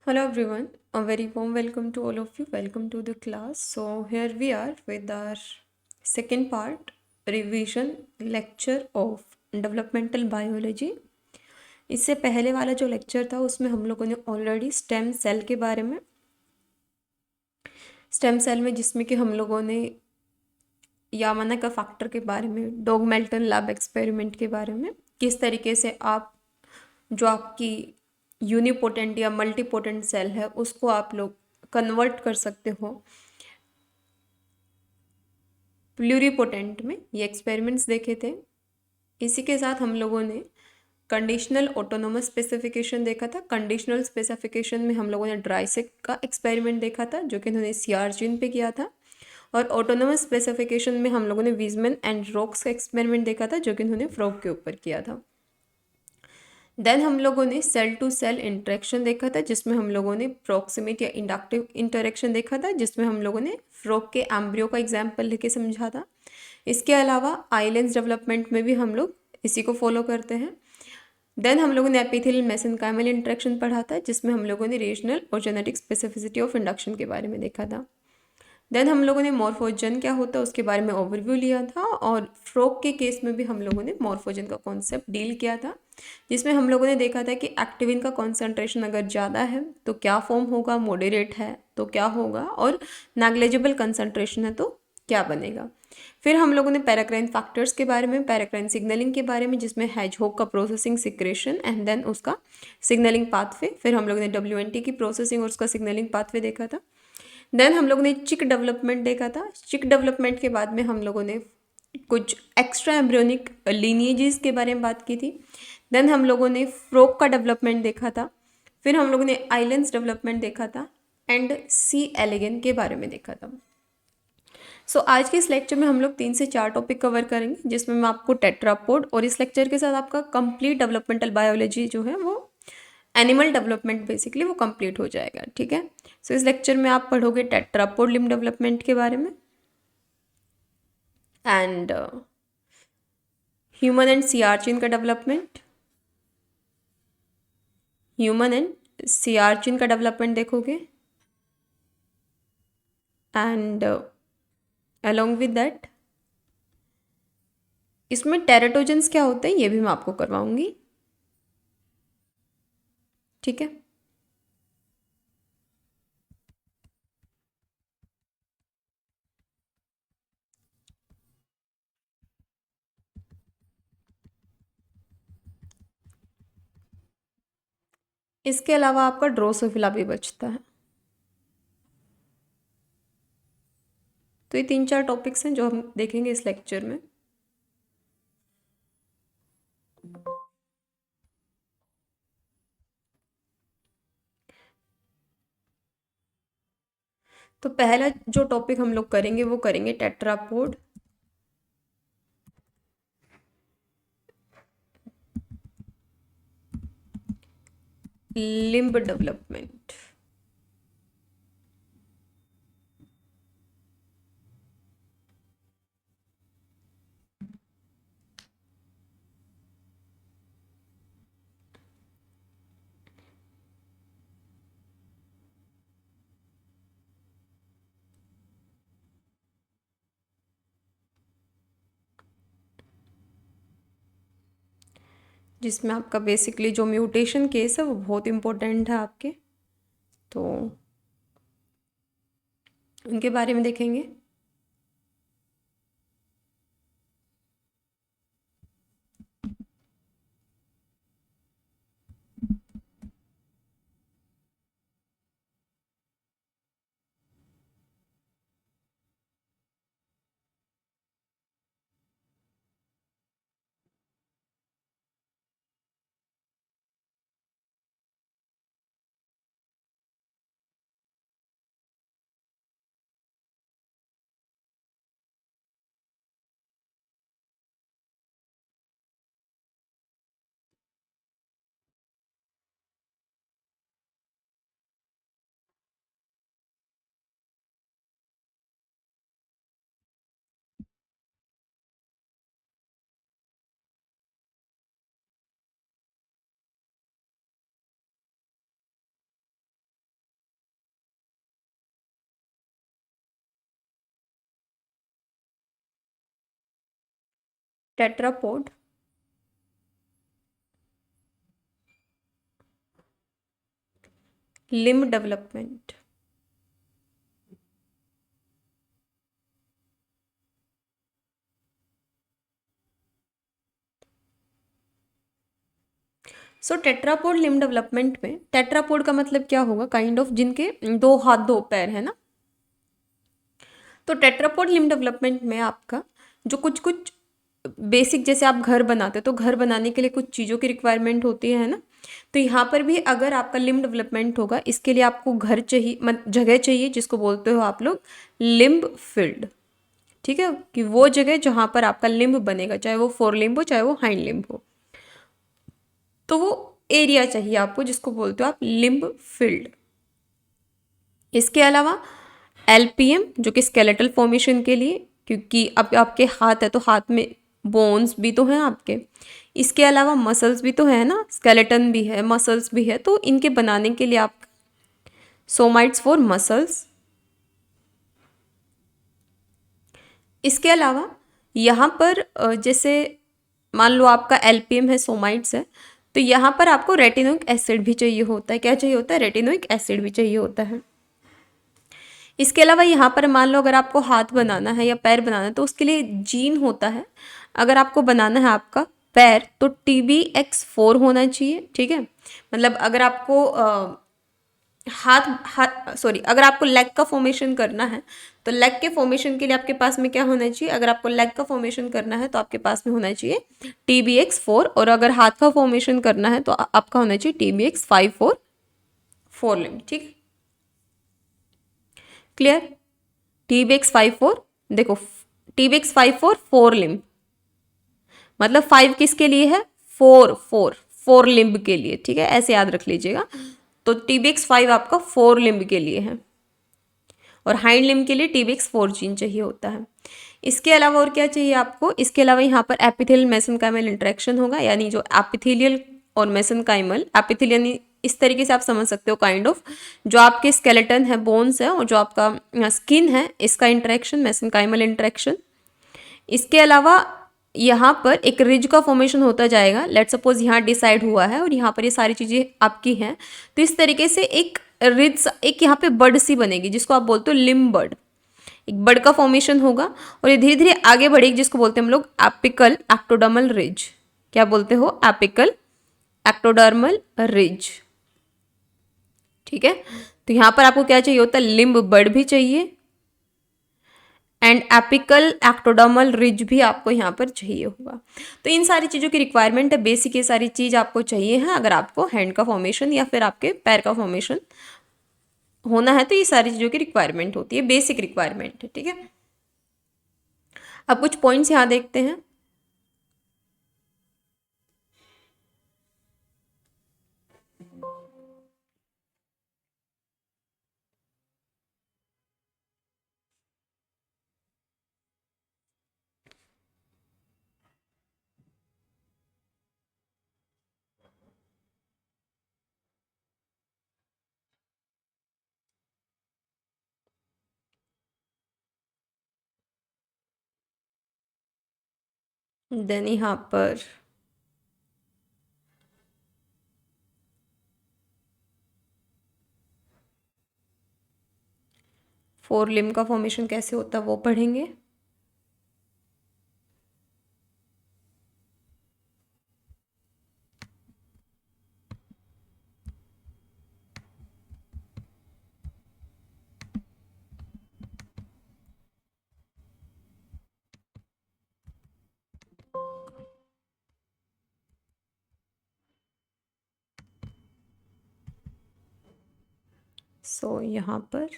Hello everyone, a very warm welcome to all of you. Welcome to the class. So here we are with our second part, revision lecture of developmental biology. इससे पहले वाला जो lecture था उसमें हम लोगों ने already stem cell के बारे में स्टेम सेल में जिसमें कि हम लोगों ने यामाना का फैक्टर के बारे में, डॉग मेल्टन लैब एक्सपेरिमेंट के बारे में, किस तरीके से आप जो आपकी यूनिपोटेंट या मल्टीपोटेंट सेल है उसको आप लोग कन्वर्ट कर सकते हो प्लूरिपोटेंट में। ये एक्सपेरिमेंट्स देखे थे। इसी के साथ हम लोगों ने कंडीशनल ऑटोनोमस स्पेसिफिकेशन देखा था। कंडीशनल स्पेसिफिकेशन में हम लोगों ने ड्राइसेक का एक्सपेरिमेंट देखा था जो कि उन्होंने सियारचिन पे किया था, और ऑटोनोमस स्पेसिफिकेशन में हम लोगों ने वीजमैन एंड रॉक्स का एक्सपेरिमेंट देखा था जो कि उन्होंने फ्रॉग के ऊपर किया था। देन हम लोगों ने सेल टू सेल इंटरेक्शन देखा था जिसमें हम लोगों ने प्रॉक्सिमेट या इंडक्टिव इंटरेक्शन देखा था, जिसमें हम लोगों ने फ्रॉग के एम्ब्रियो का एग्जाम्पल लेके समझा था। इसके अलावा आइलैंड्स डेवलपमेंट में भी हम लोग इसी को फॉलो करते हैं। देन हम लोगों ने एपिथेलियल मेसेनकाइमल इंटरेक्शन पढ़ा था जिसमें हम लोगों ने रीजनल और जेनेटिक स्पेसिफिसिटी ऑफ इंडक्शन के बारे में देखा था। देन हम लोगों ने मॉर्फोजन क्या होता है उसके बारे में ओवरव्यू लिया था, और फ्रॉग के केस में भी हम लोगों ने मॉर्फोजन का कॉन्सेप्ट डील किया था, जिसमें हम लोगों ने देखा था कि एक्टिविन का कॉन्सेंट्रेशन अगर ज़्यादा है तो क्या फॉर्म होगा, मॉडरेट है तो क्या होगा, और नेग्लिजिबल कंसंट्रेशन है तो क्या बनेगा। फिर हम लोगों ने पैराक्राइन फैक्टर्स के बारे में, पैराक्राइन सिग्नलिंग के बारे में जिसमें हैजहोग का प्रोसेसिंग सिक्रेशन एंड देन उसका सिग्नलिंग पाथवे, फिर हम लोगों ने WNT की प्रोसेसिंग और उसका सिग्नलिंग पाथवे देखा था। देन हम लोगों ने चिक डेवलपमेंट देखा था। चिक डेवलपमेंट के बाद में हम लोगों ने कुछ एक्स्ट्रा एम्ब्रियोनिक लीनिएजेस के बारे में बात की थी। देन हम लोगों ने फ्रॉग का डेवलपमेंट देखा था। फिर हम लोगों ने आइलैंड्स डेवलपमेंट देखा था एंड सी एलिगन के बारे में देखा था। आज के इस लेक्चर में हम लोग 3 से 4 टॉपिक कवर करेंगे जिसमें मैं आपको टेट्रापोड, और इस लेक्चर के साथ आपका कंप्लीट डेवलपमेंटल बायोलॉजी जो है वो एनिमल डेवलपमेंट बेसिकली वो कंप्लीट हो जाएगा। ठीक है। इस लेक्चर में आप पढ़ोगे टेट्रापोड लिम्ब डेवलपमेंट के बारे में एंड ह्यूमन एंड सियार्चिन का डेवलपमेंट, ह्यूमन एंड सियार्चिन का डेवलपमेंट देखोगे, एंड अलोंग विद दैट इसमें टेराटोजेंस क्या होते हैं ये भी मैं आपको करवाऊंगी। ठीक है। इसके अलावा आपका ड्रोसोफिला भी बचता है। तो ये 3 4 टॉपिक्स हैं जो हम देखेंगे इस लेक्चर में। तो पहला जो टॉपिक हम लोग करेंगे वो करेंगे टेट्रापोड लिम्ब डेवलपमेंट। जिसमें आपका बेसिकली जो म्यूटेशन केस है वो बहुत इंपॉर्टेंट है आपके, तो उनके बारे में देखेंगे। Tetrapod limb development. So tetrapod limb development में टेट्रापोड का मतलब क्या होगा, काइंड ऑफ जिनके दो हाथ दो पैर है ना। तो टेट्रापोड लिम्ब डेवलपमेंट में आपका जो कुछ कुछ बेसिक, जैसे आप घर बनाते हो तो घर बनाने के लिए कुछ चीज़ों की रिक्वायरमेंट होती है ना। तो यहाँ पर भी अगर आपका लिम्ब डेवलपमेंट होगा, इसके लिए आपको घर चाहिए, जगह चाहिए, जिसको बोलते हो आप लोग लिम्ब फील्ड। ठीक है, कि वो जगह जहाँ पर आपका लिम्ब बनेगा, चाहे वो फोर लिम्ब हो चाहे वो हाइंड लिम्ब हो, तो वो एरिया चाहिए आपको, जिसको बोलते हो आप लिम्ब फील्ड। इसके अलावा एलपीएम जो कि स्केलेटल फॉर्मेशन के लिए, क्योंकि अब आपके हाथ है तो हाथ में बोन्स भी तो हैं आपके। इसके अलावा मसल्स भी तो है ना, स्केलेटन भी है, मसल्स भी है, तो इनके बनाने के लिए आप सोमाइट्स फॉर मसल्स। इसके अलावा यहाँ पर जैसे मान लो आपका एलपीएम है, सोमाइट्स है, तो यहाँ पर आपको रेटिनोइक एसिड भी चाहिए होता है। क्या चाहिए होता है? रेटिनोइक एसिड भी चाहिए होता है। इसके अलावा यहाँ पर मान लो अगर आपको हाथ बनाना है या पैर बनाना है तो उसके लिए जीन होता है। अगर आपको बनाना है आपका पैर तो TBX4 होना चाहिए। ठीक है, मतलब अगर आपको अगर आपको लेग का फॉर्मेशन करना है तो लेग के फॉर्मेशन के लिए आपके पास में क्या होना चाहिए? अगर आपको लेग का फॉर्मेशन करना है तो आपके पास में होना चाहिए TBX4, और अगर हाथ का फॉर्मेशन करना है तो आपका होना चाहिए TBX5 फॉर फोर लिम्ब। ठीक है, क्लियर? TBX5 4, देखो TBX5 फॉर फोर लिम्ब, मतलब 5 किसके लिए है? फोर लिम्ब के लिए। ठीक है, ऐसे याद रख लीजिएगा। तो TBX5 आपका फोर लिम्ब के लिए है और हाइंड लिम्ब के लिए TBX4 जीन चाहिए होता है। इसके अलावा और क्या चाहिए आपको? इसके अलावा यहाँ पर एपिथेलियल मेसेनकाइमल इंटरेक्शन होगा, यानी जो एपिथेलियल और मेसेनकाइमल, एपिथेलियल यानी इस तरीके से आप समझ सकते हो काइंड ऑफ जो आपके स्केलेटन है, बोन्स है, और जो आपका स्किन है, इसका इंटरेक्शन, मेसेनकाइमल इंटरेक्शन। इसके अलावा यहाँ पर एक रिज का फॉर्मेशन होता जाएगा। लेट सपोज यहाँ डिसाइड हुआ है और यहाँ पर ये सारी चीज़ें आपकी हैं, तो इस तरीके से एक रिज, एक यहाँ पे बर्ड सी बनेगी जिसको आप बोलते हो लिम्ब बर्ड। एक बर्ड का फॉर्मेशन होगा और ये धीरे धीरे आगे बढ़ेगी, जिसको बोलते हैं हम लोग एपिकल एक्टोडर्मल रिज। क्या बोलते हो? Apical ectodermal ridge. ठीक है, तो यहाँ पर आपको क्या चाहिए होता है? लिम्ब बर्ड भी चाहिए एंड एपिकल एक्टोडर्मल रिज भी आपको यहाँ पर चाहिए होगा। तो इन सारी चीज़ों की रिक्वायरमेंट है, बेसिक ये सारी चीज़ आपको चाहिए है अगर आपको हैंड का फॉर्मेशन या फिर आपके पैर का फॉर्मेशन होना है, तो ये सारी चीज़ों की रिक्वायरमेंट होती है, बेसिक रिक्वायरमेंट है। ठीक है, अब कुछ पॉइंट्स यहाँ देखते हैं। देन यहाँ पर फोर लिम्ब का फॉर्मेशन कैसे होता है वो पढ़ेंगे। सो यहाँ पर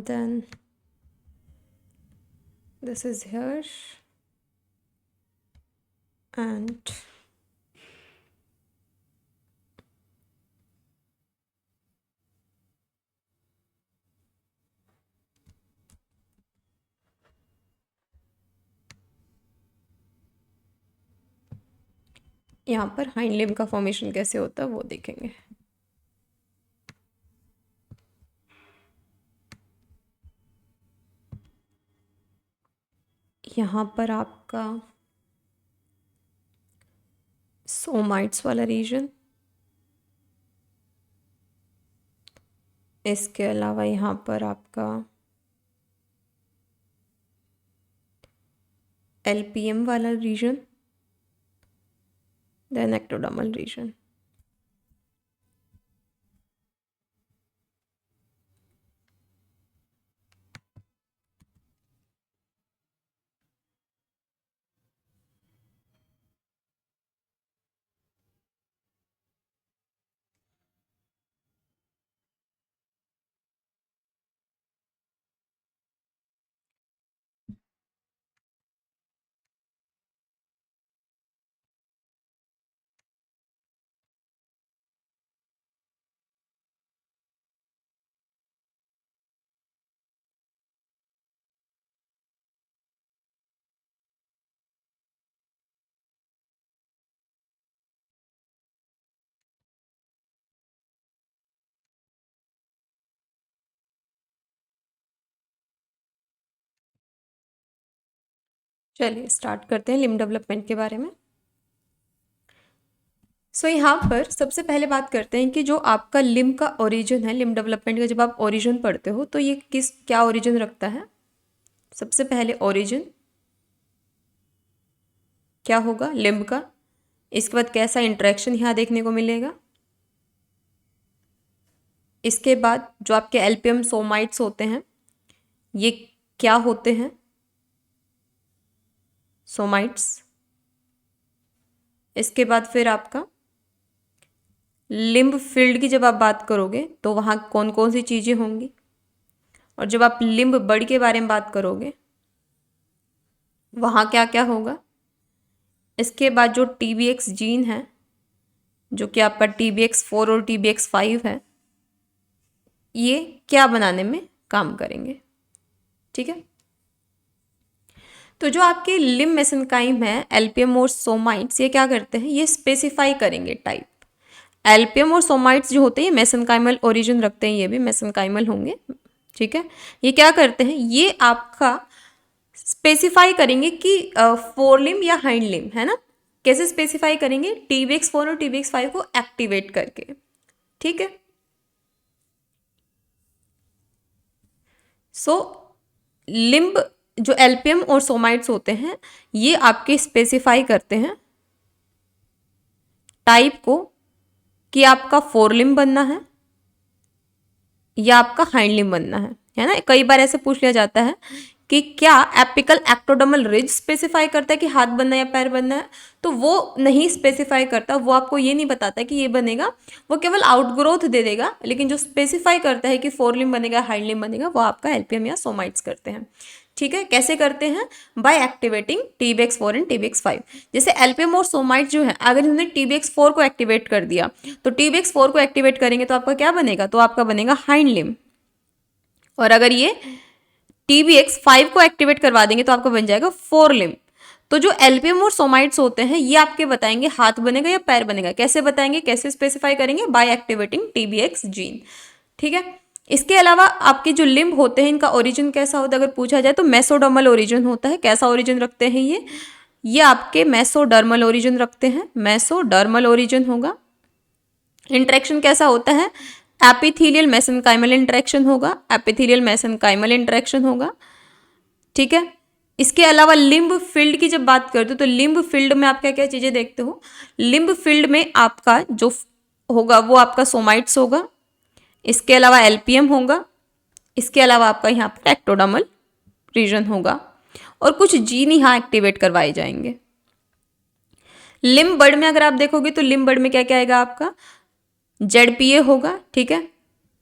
then this is here and यहाँ पर हाइंड लिम्ब का फॉर्मेशन कैसे होता है वो देखेंगे। यहाँ पर आपका सोमाइट्स वाला रीजन, इसके अलावा यहाँ पर आपका LPM वाला रीजन, देन एक्टोडर्मल रीजन। चलिए स्टार्ट करते हैं लिम्ब डेवलपमेंट के बारे में। यहाँ पर सबसे पहले बात करते हैं कि जो आपका लिम्ब का ओरिजिन है, लिम्ब डेवलपमेंट का जब आप ओरिजिन पढ़ते हो तो ये क्या ओरिजिन रखता है। सबसे पहले ओरिजिन क्या होगा लिम्ब का, इसके बाद कैसा इंटरेक्शन यहाँ देखने को मिलेगा, इसके बाद जो आपके LPM सोमाइट्स होते हैं ये क्या होते हैं, सोमाइट्स। इसके बाद फिर आपका लिम्ब फील्ड की जब आप बात करोगे तो वहाँ कौन कौन सी चीज़ें होंगी, और जब आप लिम्ब बड के बारे में बात करोगे वहाँ क्या क्या होगा। इसके बाद जो TBX जीन है जो कि आपका TBX4 और TBX5 है, ये क्या बनाने में काम करेंगे, ठीक है। तो जो आपके लिम्ब मेसेनकाइम है LPM और सोमाइट्स, ये क्या करते हैं, ये स्पेसिफाई करेंगे टाइप। LPM और सोमाइट्स जो होते हैं ये मेसेनकाइमल ओरिजिन रखते हैं, ये भी मेसेनकाइमल होंगे, ठीक है। ये क्या करते हैं, ये आपका स्पेसिफाई करेंगे कि फोर लिम्ब या हाइंड लिम्ब है ना। कैसे स्पेसिफाई करेंगे, TBX4 और TBX5 को एक्टिवेट करके, ठीक है। लिम्ब जो LPM और सोमाइट्स होते हैं ये आपके स्पेसिफाई करते हैं टाइप को कि आपका फोर लिम्ब बनना है या आपका हाइंड लिम्ब बनना है ना। कई बार ऐसे पूछ लिया जाता है कि क्या एपिकल एक्टोडर्मल रिज स्पेसिफाई करता है कि हाथ बनना है या पैर बनना है, तो वो नहीं स्पेसिफाई करता, वो आपको ये नहीं बताता कि ये बनेगा, वो केवल आउटग्रोथ दे देगा। लेकिन जो स्पेसिफाई करता है कि फोर लिम्ब बनेगा हाइंड लिम्ब बनेगा वो आपका LPM या सोमाइट्स करते हैं, ठीक है। कैसे करते हैं, bye activating TBX4 and TBX5। जैसे LPM और सोमाइट जो है, अगर इन्होंने TBX4 को एक्टिवेट कर दिया तो TBX4 को एक्टिवेट करेंगे तो आपका क्या बनेगा, तो आपका बनेगा हाइंड लिम्ब। और अगर ये TBX5 को एक्टिवेट करवा देंगे तो आपका बन जाएगा फोर लिम्ब। तो जो LPM और सोमाइट्स होते हैं ये आपके बताएंगे हाथ बनेगा या पैर बनेगा। कैसे बताएंगे, कैसे स्पेसिफाई करेंगे, बाय एक्टिवेटिंग TBX जीन, ठीक है। इसके अलावा आपके जो लिम्ब होते हैं इनका ओरिजिन कैसा होता है, अगर पूछा जाए तो मेसोडर्मल ओरिजिन होता है। कैसा ओरिजिन रखते हैं ये आपके मेसोडर्मल ओरिजिन रखते हैं, मेसोडर्मल ओरिजिन होगा। इंटरेक्शन कैसा होता है, एपिथेलियल मेसेनकाइमल इंटरेक्शन होगा, एपिथेलियल मेसेनकाइमल इंटरेक्शन होगा, ठीक है। इसके अलावा लिम्ब फील्ड की जब बात करते हो तो लिम्ब फील्ड में आप क्या क्या चीज़ें देखते हो, लिम्ब फील्ड में आपका जो होगा वो आपका सोमाइट्स होगा, इसके अलावा LPM होगा, इसके अलावा आपका यहाँ पर एक्टोडर्मल रीजन होगा और कुछ जीन यहाँ एक्टिवेट करवाए जाएंगे। लिम्ब बड में अगर आप देखोगे तो लिम्ब बड में क्या क्या आएगा, आपका ZPA होगा, ठीक है,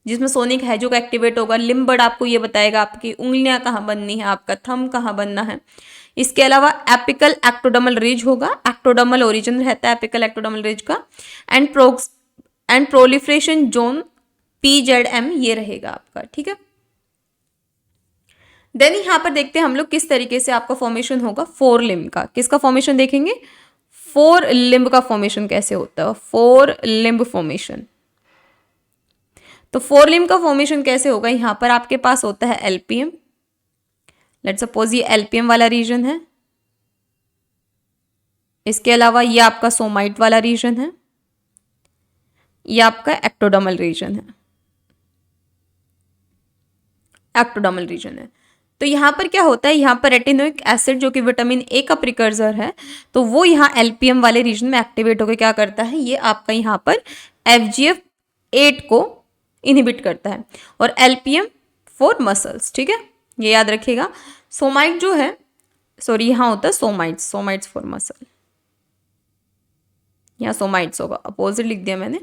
जिसमें सोनिक हेजोग एक्टिवेट होगा। लिम्ब बड आपको ये बताएगा आपकी उंगलियां कहाँ बननी है, आपका थंब कहाँ बनना है। इसके अलावा एपिकल एक्टोडर्मल रिज होगा, एक्टोडर्मल ओरिजिन रहता है एपिकल एक्टोडर्मल रिज का। एंड प्रोलिफरेशन जोन PZM ये रहेगा आपका, ठीक है। देन यहाँ पर देखते हैं हम लोग किस तरीके से आपका फॉर्मेशन होगा फोर लिम्ब का। किसका फॉर्मेशन देखेंगे, फोर लिम्ब का फॉर्मेशन कैसे होता है, फोर लिम्ब फॉर्मेशन। तो फोर लिम्ब का फॉर्मेशन कैसे होगा, यहाँ पर आपके पास होता है LPM, लेट्स सपोज ये एलपीएम वाला रीजन है, इसके अलावा ये आपका सोमाइट वाला रीजन है, ये आपका एक्टोडर्मल रीजन है, एक्टोडर्मल रीजन है। तो यहाँ पर क्या होता है, यहाँ पर रेटिनोइक एसिड जो कि विटामिन ए का प्रिकर्सर है, तो वो यहाँ एलपीएम वाले रीजन में एक्टिवेट होकर क्या करता है, ये आपका यहाँ पर FGF8 को इनहिबिट करता है, और एलपीएम फॉर मसल्स, ठीक है, ये याद रखिएगा। सोमाइट जो है, सॉरी यहाँ होता है सोमाइट्स, सोमाइट्स फॉर मसल, यहाँ सोमाइट्स होगा, अपोजिट लिख दिया मैंने।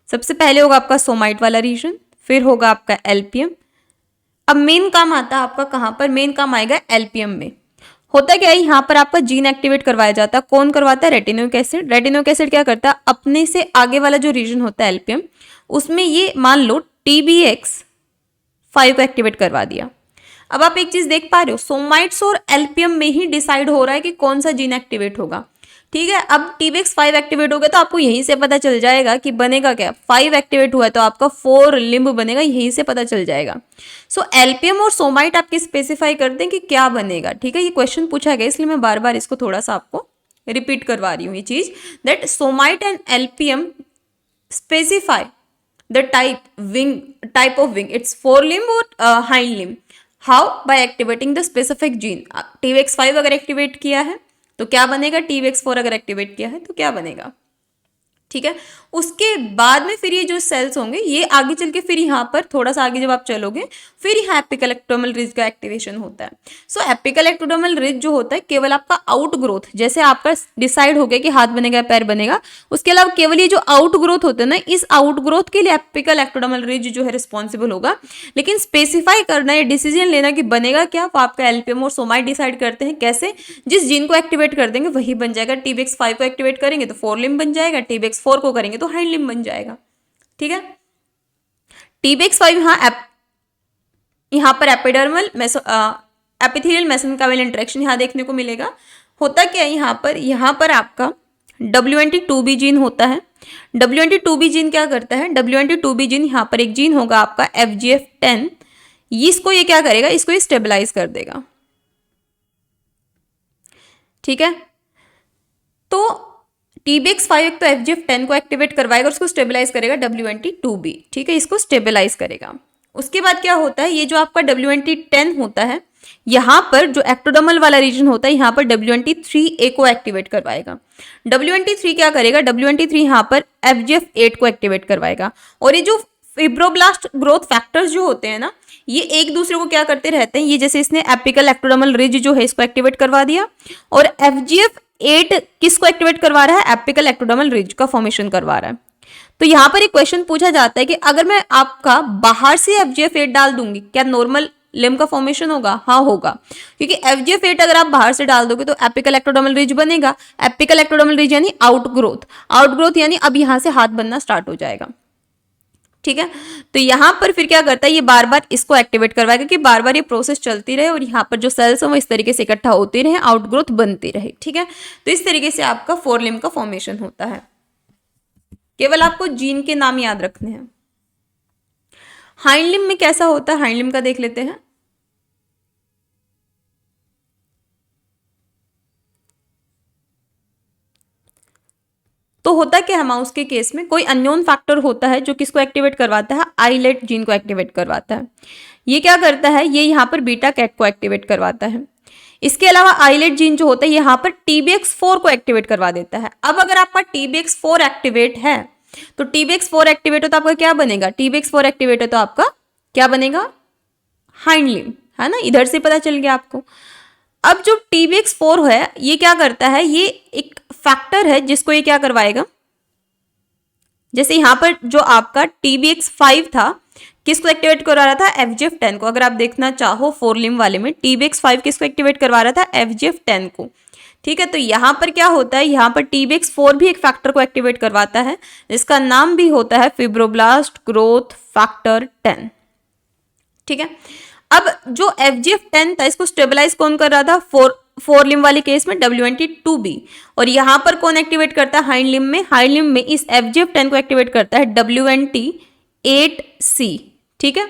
सबसे पहले होगा आपका सोमाइट वाला रीजन, फिर होगा आपका एलपीएम। अब मेन काम आता है आपका कहाँ पर, मेन काम आएगा एलपीएम में। होता क्या है, यहाँ पर आपका जीन एक्टिवेट करवाया जाता है, कौन करवाता है, रेटिनोइक एसिड। रेटिनोइक एसिड क्या करता है, अपने से आगे वाला जो रीजन होता है एलपीएम, उसमें ये मान लो TBX5 को एक्टिवेट करवा दिया। अब आप एक चीज देख पा रहे हो, सोमाइट्स और एलपीएम में ही डिसाइड हो रहा है कि कौन सा जीन एक्टिवेट होगा, ठीक है। अब TBX5 एक्टिवेट हो गया तो आपको यहीं से पता चल जाएगा कि बनेगा क्या, 5 एक्टिवेट हुआ है तो आपका 4 लिम्ब बनेगा, यहीं से पता चल जाएगा। सो एलपीएम और सोमाइट आपके स्पेसिफाई करते हैं कि क्या बनेगा, ठीक है। ये क्वेश्चन पूछा गया इसलिए मैं बार बार इसको थोड़ा सा आपको रिपीट करवा रही हूँ ये चीज, that somite and LPM specify the type of wing, it's 4 limb और hind limb. How, by activating the specific gene. TBX5 अगर एक्टिवेट किया है तो क्या बनेगा, TBX4 अगर एक्टिवेट किया है तो क्या बनेगा, ठीक है। उसके बाद में फिर ये जो सेल्स होंगे ये आगे चल के फिर यहाँ पर थोड़ा सा आगे जब आप चलोगे फिर यहाँ एपिकल एक्टोडर्मल रिज का एक्टिवेशन होता है। सो एपिकल एक्टोडर्मल रिज जो होता है केवल आपका आउट ग्रोथ, जैसे आपका डिसाइड हो गया कि हाथ बनेगा पैर बनेगा, उसके अलावा केवल ये जो आउट ग्रोथ होता है ना, इस आउट ग्रोथ के लिए एपिकल एक्टोडर्मल रिज जो है रिस्पॉन्सिबल होगा। लेकिन स्पेसिफाई करना या डिसीजन लेना कि बनेगा क्या, वो आपका एलपीएम और सोमाइट डिसाइड करते हैं। कैसे, जिस जीन को एक्टिवेट कर देंगे वही बन जाएगा। TBX5 को एक्टिवेट करेंगे तो 4 लिम्ब बन जाएगा, TBX4 को करेंगे तो हाइंड लिम्ब बन जाएगा, ठीक है। TBX5 यहाँ पर एपिडर्मल एपिथेलियल मेसेनकाइमल इंटरेक्शन यहाँ देखने को मिलेगा। होता क्या है यहाँ पर आपका WNT2B जीन होता है। WNT2B जीन क्या करता है, WNT2B जीन यहाँ पर एक जीन होगा आपका FGF10, इसको ये क्या करेगा, इसको ये स्टेबलाइज कर देगा, ठीक है। तो TBX5 तो FGF10 को एक्टिवेट करवाएगा और उसको स्टेबलाइज करेगा WNT2B, ठीक है, इसको स्टेबलाइज करेगा। उसके बाद क्या होता है, ये जो आपका WNT10 होता है, यहाँ पर जो एक्टोडर्मल वाला रीजन होता है यहाँ पर WNT3A को एक्टिवेट करवाएगा। WNT3 क्या करेगा, WNT3 यहाँ पर FGF8 को एक्टिवेट करवाएगा। और ये जो फिब्रोब्लास्ट ग्रोथ फैक्टर्स जो होते हैं ना, ये एक दूसरे को क्या करते रहते हैं, ये जैसे इसने एपिकल एक्टोडर्मल रिज जो है इसको एक्टिवेट करवा दिया, और FGF8 किसको एक्टिवेट करवा रहा है, एपिकल एक्टोडर्मल रिज का फॉर्मेशन करवा रहा है। तो यहाँ पर एक क्वेश्चन पूछा जाता है कि अगर मैं आपका बाहर से FGF8 डाल दूंगी क्या नॉर्मल लिम्ब का फॉर्मेशन होगा, हाँ होगा, क्योंकि FGF8 अगर आप बाहर से डाल दोगे तो एपिकल एक्टोडर्मल रिज बनेगा। एपिकल एक्टोडर्मल रिज यानी आउटग्रोथ यानी अब यहाँ से हाथ बनना स्टार्ट हो जाएगा, ठीक है। तो यहाँ पर फिर क्या करता है, ये बार बार इसको एक्टिवेट करवाएगा कि बार बार ये प्रोसेस चलती रहे और यहाँ पर जो सेल्स हैं वो इस तरीके से इकट्ठा होते रहे, आउटग्रोथ बनती रहे, ठीक है। तो इस तरीके से आपका 4 लिम्ब का फॉर्मेशन होता है। केवल आपको जीन के नाम याद रखने हैं। हाइंड लिम्ब में कैसा होता है, हाइंड लिम्ब का देख लेते हैं। तो होता क्या है, माउस के केस में कोई अननोन फैक्टर होता है जो किसको एक्टिवेट करवाता है, आइलेट जीन को एक्टिवेट करवाता है। ये क्या करता है, ये यहाँ पर बीटा कैट को एक्टिवेट करवाता है। इसके अलावा आइलेट जीन जो होता है यहाँ पर TBX4 को एक्टिवेट करवा देता है। अब अगर आपका TBX4 एक्टिवेट है तो TBX4 एक्टिवेट हो तो आपका क्या बनेगा, TBX4 एक्टिवेट है तो आपका क्या बनेगा, हाइंड लिम्ब, है ना, इधर से पता चल गया आपको। अब जो TBX4 है ये क्या करता है, ये एक फैक्टर है जिसको ये क्या करवाएगा, जैसे यहाँ पर जो आपका TBX5 था किसको एक्टिवेट करवा रहा था, FGF10 को। अगर आप देखना चाहो 4 लिम्ब वाले में TBX5 किसको एक्टिवेट करवा रहा था, FGF10 को, ठीक है। तो यहाँ पर क्या होता है, यहाँ पर TBX4 भी एक फैक्टर को एक्टिवेट करवाता है जिसका नाम भी होता है फिब्रोब्लास्ट ग्रोथ फैक्टर 10, ठीक है। अब जो FGF10 था इसको स्टेबलाइज कौन कर रहा था, 4 लिम्ब वाले केस में WNT2B, और यहाँ पर कौन एक्टिवेट करता है, हाइंड लिम्ब में इस FGF10 को एक्टिवेट करता है WNT8C, ठीक है।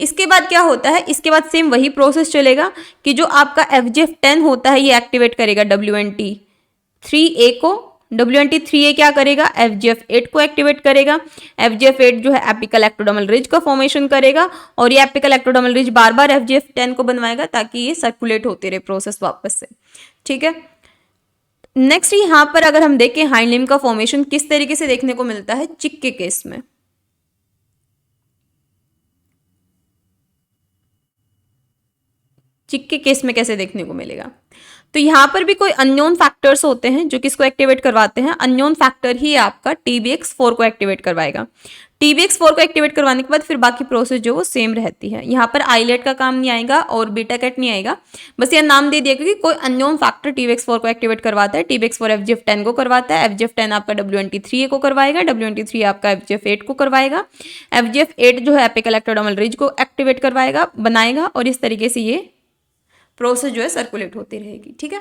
इसके बाद क्या होता है, इसके बाद सेम वही प्रोसेस चलेगा कि जो आपका FGF10 होता है ये एक्टिवेट करेगा WNT3A को, WNT3A क्या करेगा, FGF8 को एक्टिवेट करेगा। FGF8 जो है एपिकल एक्टोडर्मल रिज का फॉर्मेशन करेगा और ये एपिकल एक्टोडर्मल रिज बार बार FGF10 को बनवाएगा ताकि ये सर्कुलेट होते रहे प्रोसेस वापस से, ठीक है। नेक्स्ट यहाँ पर अगर हम देखें हाइंड लिम्ब का फॉर्मेशन किस तरीके से देखने को मिलता है चिक के केस में, चिक के केस में कैसे देखने को मिलेगा, तो यहाँ पर भी कोई अननोन फैक्टर्स होते हैं जो किसको एक्टिवेट करवाते हैं, अननोन फैक्टर ही आपका TBX4 को एक्टिवेट करवाएगा। TBX4 को एक्टिवेट करवाने के बाद फिर बाकी प्रोसेस जो वो सेम रहती है। यहाँ पर आइलेट का काम नहीं आएगा और बीटा कैट नहीं आएगा, बस यह नाम दे दिया कि कोई अननोन फैक्टर TBX4 को एक्टिवेट करवाता है। TBX4 FGF10 को करवाता है, FGF10 आपका WNT3A को करवाएगा, WNT3 आपका FGF8 को करवाएगा, FGF8 जो है एपिकल एक्टोडर्मल रिज को एक्टिवेट करवाएगा, बनाएगा और इस तरीके से ये प्रोसेस जो है सर्कुलेट होती रहेगी, ठीक है।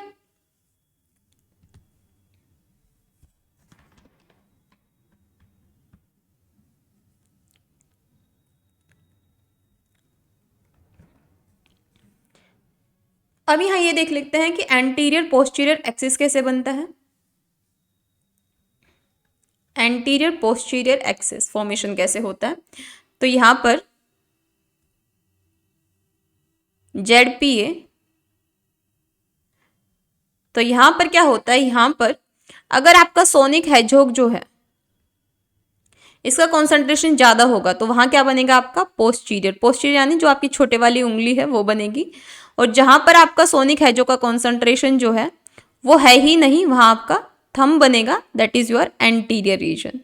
अब यहां ये देख लेते हैं कि एंटीरियर पोस्टीरियर एक्सिस कैसे बनता है। एंटीरियर पोस्टीरियर एक्सिस फॉर्मेशन कैसे होता है, तो यहां पर ZPA, तो यहां पर क्या होता है, यहां पर अगर आपका सोनिक हेजहॉग जो है इसका कॉन्सेंट्रेशन ज्यादा होगा तो वहां क्या बनेगा आपका पोस्टीरियर, पोस्टीरियर यानी जो आपकी छोटे वाली उंगली है वो बनेगी, और जहां पर आपका सोनिक हेजहॉग का कॉन्सेंट्रेशन जो है वो है ही नहीं वहां आपका थंब बनेगा, that is your anterior reason,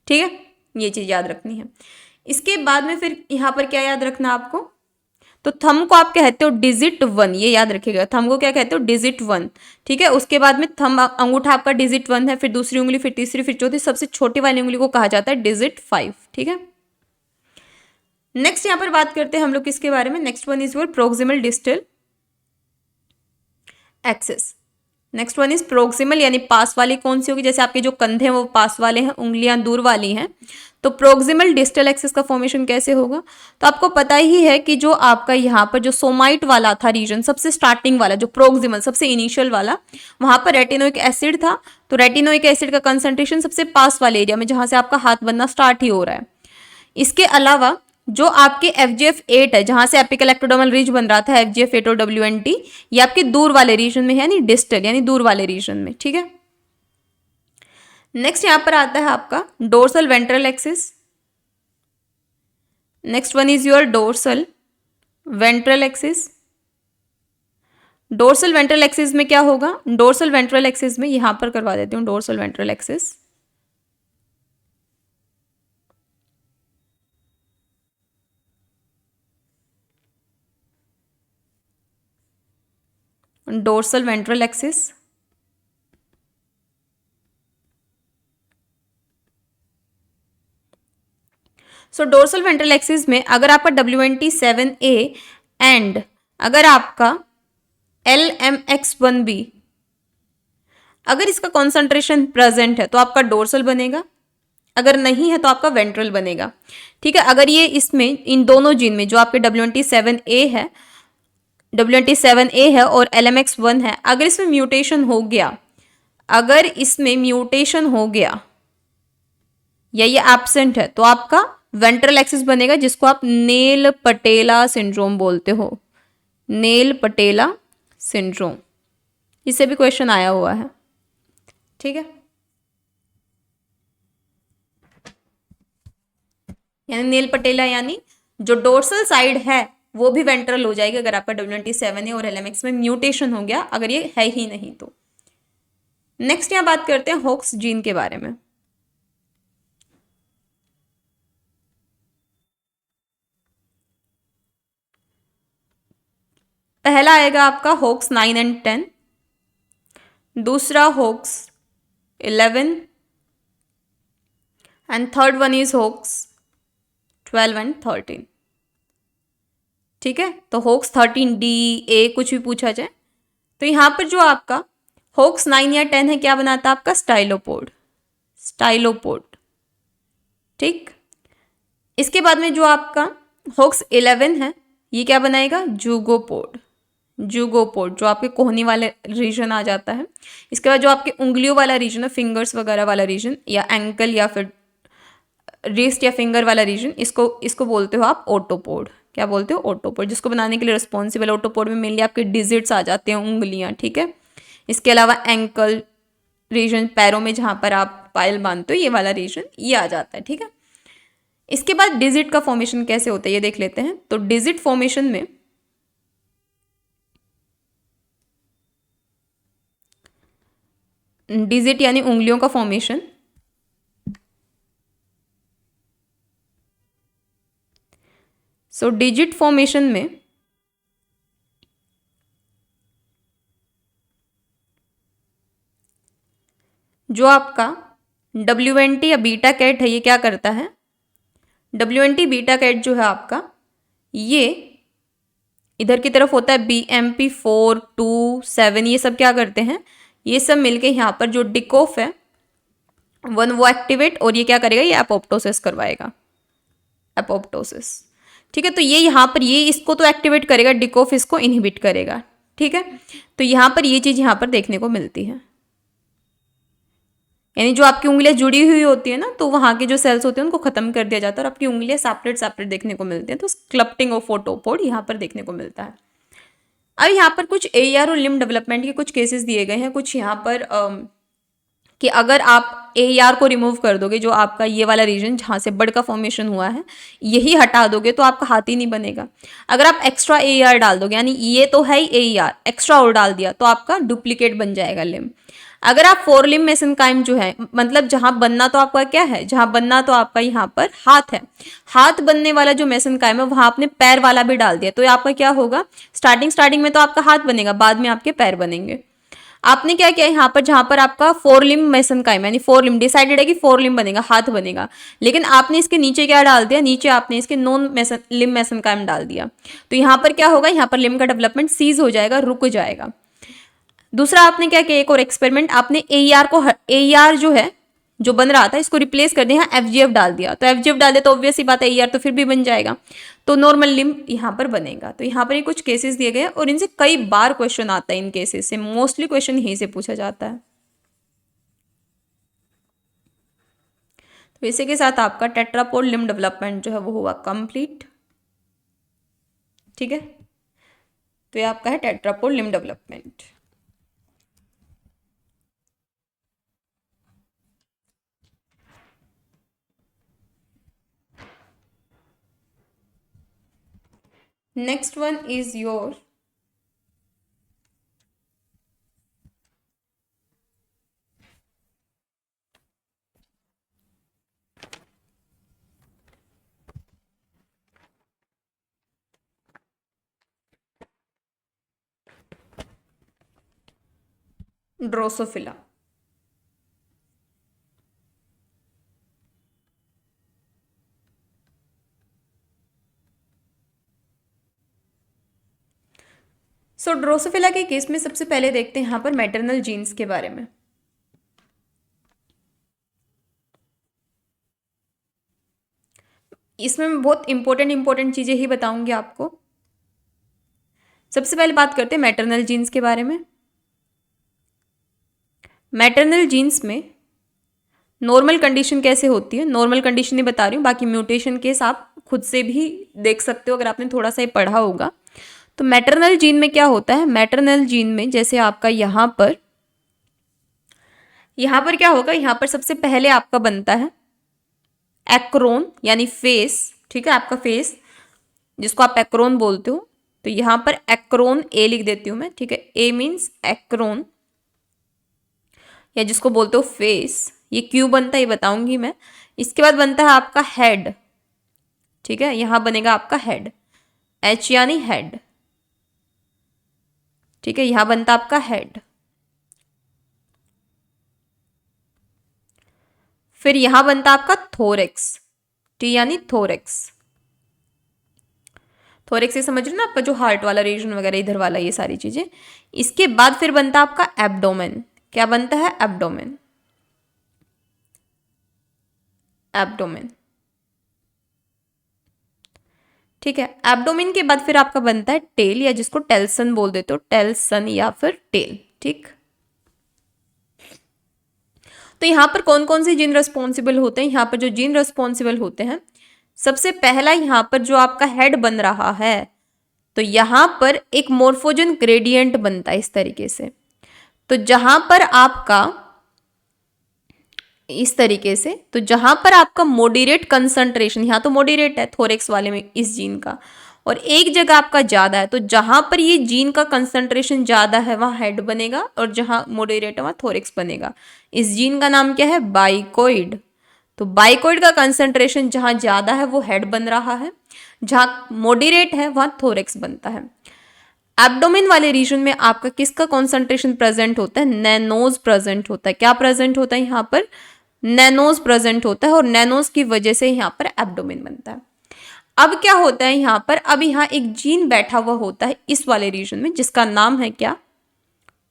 ठीक है। ये चीज याद रखनी है। इसके बाद में फिर यहां पर क्या याद रखना आपको, तो थंब को आप कहते हो डिजिट 1, ये याद रखिएगा, थंब को क्या कहते हो डिजिट 1, ठीक है। उसके बाद में थंब अंगूठा आपका डिजिट 1 है, फिर दूसरी उंगली, फिर तीसरी, फिर चौथी, सबसे छोटी वाली उंगली को कहा जाता है डिजिट 5, ठीक है। नेक्स्ट यहां पर बात करते हैं हम लोग किसके बारे में, next one is your proximal distal axis. Next one is proximal यानी पास वाली कौन सी होगी, जैसे आपके जो कंधे हैं वो पास वाले हैं, उंगलियां दूर वाली हैं, तो प्रोक्सिमल डिस्टल एक्सिस का फॉर्मेशन कैसे होगा, तो आपको पता ही है कि जो आपका यहाँ पर जो सोमाइट वाला था रीजन, सबसे स्टार्टिंग वाला जो प्रोक्सिमल सबसे इनिशियल वाला, वहां पर रेटिनोइक एसिड था, तो रेटिनोइक एसिड का कंसंट्रेशन सबसे पास वाले एरिया में जहां से आपका हाथ बनना स्टार्ट ही हो रहा है। इसके अलावा जो आपके FGF8 है जहां से एपिकल एक्टोडर्मल रिज बन रहा था, FGF8 और WNT, ये आपके दूर वाले रीजन में है, यानी डिस्टल यानी दूर वाले रीजन में, ठीक है। नेक्स्ट यहां पर आता है आपका dorsal ventral axis. Next one is your dorsal ventral axis. Dorsal ventral axis में क्या होगा, डोर्सल वेंट्रल एक्सिस में यहां पर करवा देती हूँ dorsal ventral axis. Dorsal ventral axis, so dorsal ventral axis में अगर आपका WNT7A एंड अगर आपका LMX1B अगर इसका कॉन्सेंट्रेशन प्रेजेंट है तो आपका डोर्सल बनेगा, अगर नहीं है तो आपका वेंट्रल बनेगा, ठीक है। अगर ये इसमें इन दोनों जीन में जो आपके WNT7A है और LMX1 है, अगर इसमें म्यूटेशन हो गया, अगर इसमें म्यूटेशन हो गया या ये एब्सेंट है तो आपका वेंट्रल एक्सिस बनेगा, जिसको आप नेल पटेला सिंड्रोम बोलते हो, नेल पटेला सिंड्रोम, इससे भी क्वेश्चन आया हुआ है, ठीक है। यानी नेल पटेला यानी जो डोर्सल साइड है वो भी वेंट्रल हो जाएगी अगर आपका WNT7A और LMX में म्यूटेशन हो गया, अगर ये है ही नहीं तो। नेक्स्ट यहाँ बात करते हैं होक्स जीन के बारे में। पहला आएगा आपका होक्स 9 एंड 10, दूसरा hoax 11 and third one is hoax 12 and 13, ठीक है। तो होक्स 13D, A कुछ भी पूछा जाए तो यहां पर जो आपका होक्स 9 या 10 है क्या बनाता है आपका स्टाइलोपोड, स्टाइलोपोड, ठीक। इसके बाद में जो आपका होक्स 11 है, ये क्या बनाएगा, जूगोपोड। जूगोपोड जो आपके कोहनी वाले रीजन आ जाता है। इसके बाद जो आपके उंगलियों वाला रीजन है, फिंगर्स वगैरह वाला रीजन, या एंकल या फिर रिस्ट या फिंगर वाला रीजन, इसको इसको बोलते हो आप ओटोपोड। क्या बोलते हो, ओटोपोड, जिसको बनाने के लिए रिस्पॉन्सिबल। ओटोपोड में मेनली आपके डिजिट्स आ जाते हैं, उंगलियां, ठीक है। इसके अलावा एंकल रीजन, पैरों में जहां पर आप पायल बांधते हो, ये वाला रीजन ये आ जाता है, ठीक है। इसके बाद डिजिट का फॉर्मेशन कैसे होता है ये देख लेते हैं। तो डिजिट फॉर्मेशन में डिजिट यानी उंगलियों का फॉर्मेशन, सो डिजिट फॉर्मेशन में जो आपका WNT या बीटा कैट है, ये क्या करता है, WNT बीटा कैट जो है आपका, ये इधर की तरफ होता है BMP4 2 7, ये सब क्या करते हैं, ये सब मिलके यहाँ पर जो डिकोफ है वन, वो एक्टिवेट, और ये क्या करेगा, ये एपोप्टोसिस करवाएगा, एपोप्टोसिस, ठीक है। तो ये यहाँ पर ये इसको तो एक्टिवेट करेगा, डिकोफ इसको इनहिबिट करेगा, ठीक है। तो यहाँ पर ये चीज़ यहाँ पर देखने को मिलती है, यानी जो आपकी उंगलियां जुड़ी हुई होती है ना, तो वहाँ के जो सेल्स होते हैं उनको खत्म कर दिया जाता है और आपकी उंगलियां सेपरेट सेपरेट देखने को मिलती हैं। तो क्लप्टिंग ऑफ ओटोपोड यहाँ पर देखने को मिलता है। अब यहाँ पर कुछ AER और लिम्ब डेवलपमेंट के कुछ केसेस दिए गए हैं, कुछ यहाँ पर कि अगर आप AER को रिमूव कर दोगे, जो आपका ये वाला रीजन जहाँ से बर्ड का फॉर्मेशन हुआ है, यही हटा दोगे तो आपका हाथ ही नहीं बनेगा। अगर आप एक्स्ट्रा AER डाल दोगे, यानी ये तो है ही AER, एक्स्ट्रा और डाल दिया तो आपका डुप्लीकेट बन जाएगा लिम्ब। अगर आप 4 लिम्ब मेसेनकाइम जो है, मतलब जहां बनना तो आपका क्या है, जहां बनना तो आपका यहाँ पर हाथ है, हाथ बनने वाला जो मेसेनकाइम है वहां आपने पैर वाला भी डाल दिया, तो आपका क्या होगा, स्टार्टिंग में तो आपका हाथ बनेगा, बाद में आपके पैर बनेंगे। आपने क्या किया यहाँ पर, जहां पर आपका 4 लिम्ब मेसेनकाइम यानी 4 लिम्ब डिसाइडेड है कि 4 लिम्ब बनेगा, हाथ बनेगा, लेकिन आपने इसके नीचे क्या डाल दिया, नीचे आपने इसके नॉन लिम्ब मेसेनकाइम डाल दिया, तो यहाँ पर क्या होगा, यहाँ पर लिम्ब का डेवलपमेंट सीज हो जाएगा, रुक जाएगा। दूसरा आपने क्या किया, एक और एक्सपेरिमेंट, आपने AER को, AER जो है जो बन रहा था, इसको रिप्लेस कर दिया, FGF डाल दिया, तो FGF डाल दिया तो ऑब्वियस ही बात है AER तो फिर भी बन जाएगा, तो नॉर्मल लिम्ब यहाँ पर बनेगा। तो यहाँ पर ये कुछ केसेस दिए गए और इनसे कई बार क्वेश्चन आता है, इन केसेस से मोस्टली क्वेश्चन यहीं से पूछा जाता है। तो इसी के साथ आपका टेट्रापोड लिम्ब डेवलपमेंट जो है वो हुआ कंप्लीट, ठीक है। तो ये आपका है tetrapod limb development. Next one is your Drosophila. So Drosophila के केस में सबसे पहले देखते हैं यहाँ पर मैटरनल जीन्स के बारे में। इसमें मैं बहुत इंपॉर्टेंट चीज़ें ही बताऊंगी आपको। सबसे पहले बात करते हैं मैटरनल जीन्स के बारे में। मैटरनल जीन्स में नॉर्मल कंडीशन कैसे होती है, नॉर्मल कंडीशन ही बता रही हूँ, बाकी म्यूटेशन केस आप खुद से भी देख सकते हो अगर आपने थोड़ा सा ही पढ़ा होगा। तो मैटरनल जीन में क्या होता है, मैटरनल जीन में जैसे आपका यहाँ पर क्या होगा, यहाँ पर सबसे पहले आपका बनता है एक्रोन यानी फेस, ठीक है, आपका फेस जिसको आप एक्रोन बोलते हो। तो यहाँ पर एक्रोन ए लिख देती हूँ मैं, ठीक है, ए मीन्स एक्रोन या जिसको बोलते हो फेस। ये क्यों बनता है ये बताऊंगी मैं। इसके बाद बनता है आपका हेड, ठीक है, यहाँ बनेगा आपका हेड, H यानी हेड, ठीक है, यहाँ बनता आपका हेड। फिर यहाँ बनता आपका थोरेक्स, T यानी थोरेक्स। थोरेक्स ये समझ रहे ना, आपका जो हार्ट वाला रीजन वगैरह इधर वाला, ये सारी चीजें। इसके बाद फिर बनता आपका एब्डोमेन। क्या बनता है, एब्डोमेन, एब्डोमेन। ठीक है। एब्डोमेन के बाद फिर आपका बनता है टेल, या जिसको टेल्सन बोल देते हो, टेल्सन या फिर टेल। ठीक, तो यहाँ पर कौन कौन से जीन रिस्पॉन्सिबल होते हैं? यहाँ पर जो जीन रिस्पॉन्सिबल होते हैं, सबसे पहला यहाँ पर जो आपका हेड बन रहा है, तो यहाँ पर एक मोर्फोजन ग्रेडियंट बनता है इस तरीके से। तो जहां पर आपका इस तरीके से, तो जहां पर आपका मॉडरेट कंसंट्रेशन, यहाँ तो मॉडरेट है थोरेक्स वाले में इस जीन का, और एक जगह आपका ज्यादा है, तो जहां पर ये जीन का कंसंट्रेशन ज्यादा है वहां हेड बनेगा, और जहां मॉडरेट है वहां थोरेक्स बनेगा। इस जीन का नाम क्या है? बाइकोइड। तो बाइकोइड का कंसंट्रेशन जहां ज्यादा है वो हेड बन रहा है, जहां मॉडरेट है वहां थोरेक्स बनता है। एब्डोमेन वाले रीजन में आपका किसका कॉन्सेंट्रेशन प्रेजेंट होता है? नैनोज प्रेजेंट होता है। क्या प्रेजेंट होता है यहाँ पर? नैनोज प्रेजेंट होता है, और नैनोज की वजह से यहाँ पर एब्डोमेन बनता है। अब क्या होता है यहाँ पर? अब यहाँ एक जीन बैठा हुआ होता है इस वाले रीजन में, जिसका नाम है क्या?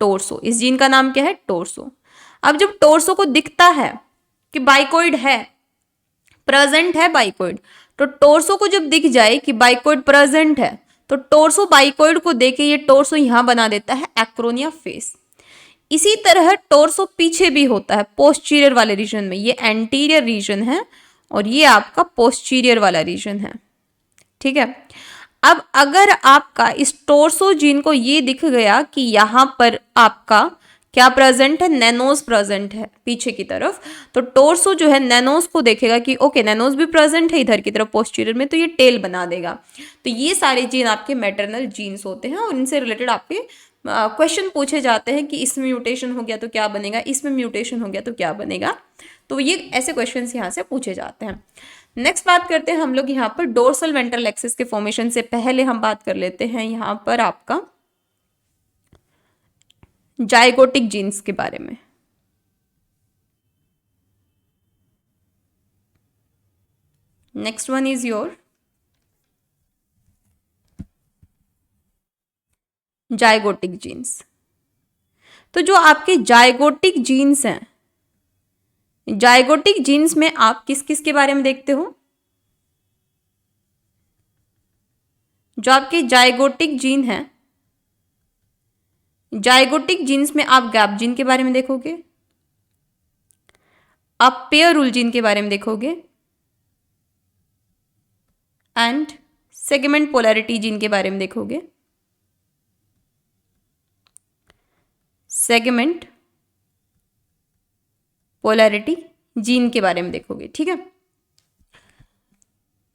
टोर्सो। इस जीन का नाम क्या है? टोर्सो। अब जब टोर्सो को दिखता है कि बाइकोइड है, प्रेजेंट है बाइकोइड, तो टोर्सो को जब दिख जाए कि बाइकोइड प्रेजेंट है, तो टोर्सो बाइकोइड को देके ये टोर्सो यहां बना देता है एक्रोनिया फेस। इसी तरह टोर्सो पीछे भी होता है पोस्टीरियर वाले रीजन में, ये एंटीरियर रीजन है और ये आपका पोस्टीरियर वाला रीजन है। ठीक है। अब अगर आपका इस टोर्सो जीन को ये दिख गया कि यहां पर आपका क्या प्रेजेंट है? नैनोज प्रेजेंट है पीछे की तरफ, तो टोर्सो जो है नैनोज को देखेगा कि ओके नैनोज भी प्रेजेंट है इधर की तरफ पोस्टीरियर में, तो ये टेल बना देगा। तो ये सारे जीन आपके मैटरनल जीन्स होते हैं, और इनसे रिलेटेड आपके क्वेश्चन पूछे जाते हैं कि इसमें म्यूटेशन हो गया तो क्या बनेगा, इसमें म्यूटेशन हो गया तो क्या बनेगा। तो ये ऐसे क्वेश्चन यहाँ से पूछे जाते हैं। नेक्स्ट बात करते हैं हम लोग यहाँ पर डोर्सल वेंट्रल एक्सिस के फॉर्मेशन से पहले हम बात कर लेते हैं यहाँ पर आपका जाइगोटिक जीन्स के बारे में। Next one is your zygotic genes. तो जो आपके जाइगोटिक जीन्स हैं, जाइगोटिक जीन्स में आप किस किस के बारे में देखते हो? जो आपके जाइगोटिक जीन हैं, जाइगोटिक जीन्स में आप गैप जीन के बारे में देखोगे, आप पेयर रूल जीन के बारे में देखोगे, एंड सेगमेंट पोलैरिटी जीन के बारे में देखोगे। सेगमेंट पोलैरिटी जीन के बारे में देखोगे। ठीक है।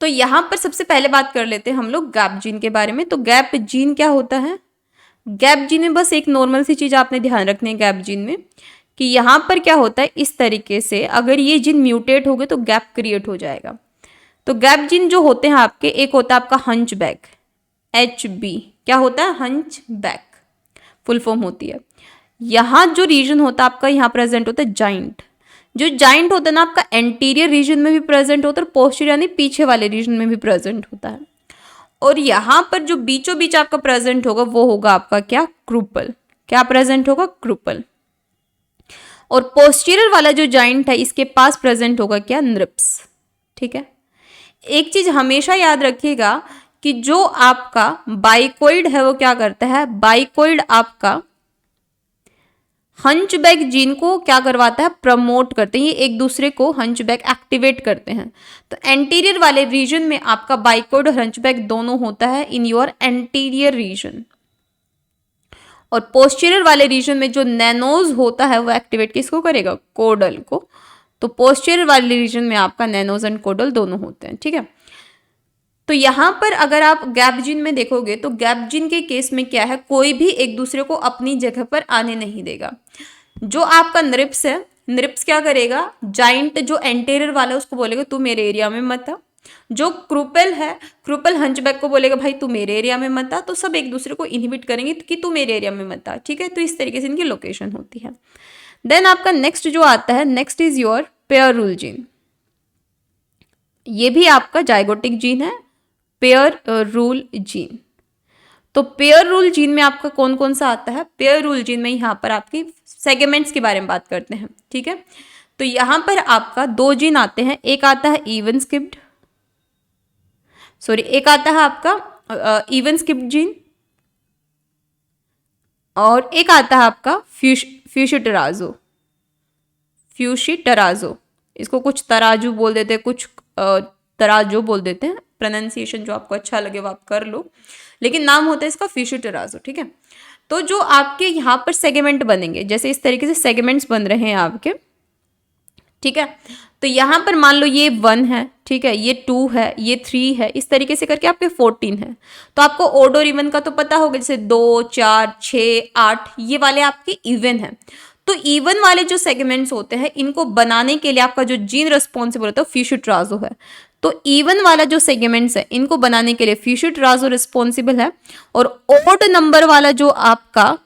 तो यहां पर सबसे पहले बात कर लेते हैं हम लोग गैप जीन के बारे में। तो गैप जीन क्या होता है? गैप जीन में बस एक नॉर्मल सी चीज आपने ध्यान रखनी है गैप जीन में, कि यहां पर क्या होता है, इस तरीके से अगर ये जीन म्यूटेट हो गए तो गैप क्रिएट हो जाएगा। तो गैप जीन जो होते हैं आपके, एक होता है आपका हंच बैक, HB। क्या होता है? हंच बैक फुल फॉर्म होती है। यहाँ जो रीजन होता है आपका, यहाँ प्रेजेंट होता है जाइंट। जो जाइंट होता है ना आपका एंटीरियर रीजन में भी प्रेजेंट होता है, और पोस्टीरियर यानी पीछे वाले रीजन में भी प्रेजेंट होता है। और यहाँ पर जो बीचों बीच आपका प्रेजेंट होगा वो होगा आपका क्या? क्रूपल। क्या प्रेजेंट होगा? क्रूपल। और पोस्टीरियर वाला जो जाइंट है इसके पास प्रेजेंट होगा क्या? नृप्स। ठीक है। एक चीज हमेशा याद रखिएगा कि जो आपका बाइकोइड है वो क्या करता है? बाइकोइड आपका हंचबैक जीन को क्या करवाता है? प्रमोट करते हैं। ये एक दूसरे को हंचबैक एक्टिवेट करते हैं। तो एंटीरियर वाले रीजन में आपका बाइकोइड और हंचबैक दोनों होता है इन योर एंटीरियर रीजन, और पोस्टीरियर वाले रीजन में जो नैनोज होता है वो एक्टिवेट किसको करेगा? कोडल को। तो पोस्टीरियर वाले रीजन में आपका नैनोज एंड कोडल दोनों होते हैं। ठीक है। तो यहां पर अगर आप गैप जीन में देखोगे तो गैप जीन के केस में क्या है, कोई भी एक दूसरे को अपनी जगह पर आने नहीं देगा। जो आपका नृप्स है, नृप्स क्या करेगा? जाइंट जो एंटीरियर वाला है उसको बोलेगा तू मेरे एरिया में मत आ। जो क्रूपल है, क्रूपल हंचबैक को बोलेगा भाई तू मेरे एरिया में मत आ। तो सब एक दूसरे को इनहिबिट करेंगे कि तू मेरे एरिया में मत आ। ठीक है। तो इस तरीके से इनकी लोकेशन होती है। देन आपका नेक्स्ट जो आता है, next is your pair rule gene. ये भी आपका जाइगोटिक जीन है, पेयर रूल जीन। तो पेयर रूल जीन में आपका कौन कौन सा आता है? पेयर रूल जीन में यहाँ पर आपकी सेगमेंट्स के बारे में बात करते हैं। ठीक है। तो यहाँ पर आपका दो जीन आते हैं, एक आता है इवन स्किप्ड, सॉरी, एक आता है आपका इवन स्किप्ड जीन और एक आता है आपका फ्यूशिटराजो। फ्यूशिटराजो, इसको कुछ तराजू बोल देते हैं, कुछ तराजो बोल देते हैं, प्रोनाउंसिएशन जो आपको अच्छा लगे वो आप कर लो, लेकिन नाम होता है इसका फ्यूशिटराजो। ठीक है, तो जो आपके यहाँ पर सेगमेंट बनेंगे, जैसे इस तरीके से सेगमेंट्स बन रहे हैं आपके, ठीक है, तो यहाँ पर मान लो ये 1 है, ठीक है, ये 2 है, ये 3 है, इस तरीके से करके आपके 14 है। तो आपको ओड और इवन का तो पता होगा, जैसे 2, 4, 6, 8 ये वाले आपके इवन है। तो इवन वाले जो सेगमेंट्स होते हैं इनको बनाने के लिए आपका जो जीन रिस्पॉन्सिबल होता है फ्यूशिट्राजो है। तो इवन वाला जो सेगमेंट्स है इनको बनाने के लिए फ्यूशिट्राजो रिस्पॉन्सिबल है, और ओड नंबर वाला जो आपका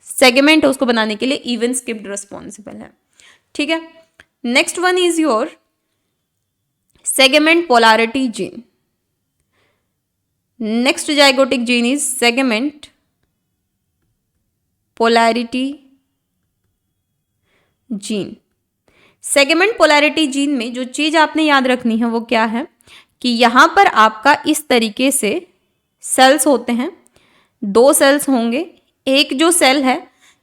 सेगमेंट है उसको बनाने के लिए इवन स्किप्ड रिस्पॉन्सिबल है। ठीक है, next one is your segment polarity gene. Next zygotic gene is segment polarity gene. Segment polarity gene में जो चीज आपने याद रखनी है वो क्या है कि यहां पर आपका इस तरीके से सेल्स होते हैं, 2 सेल्स होंगे। एक जो सेल है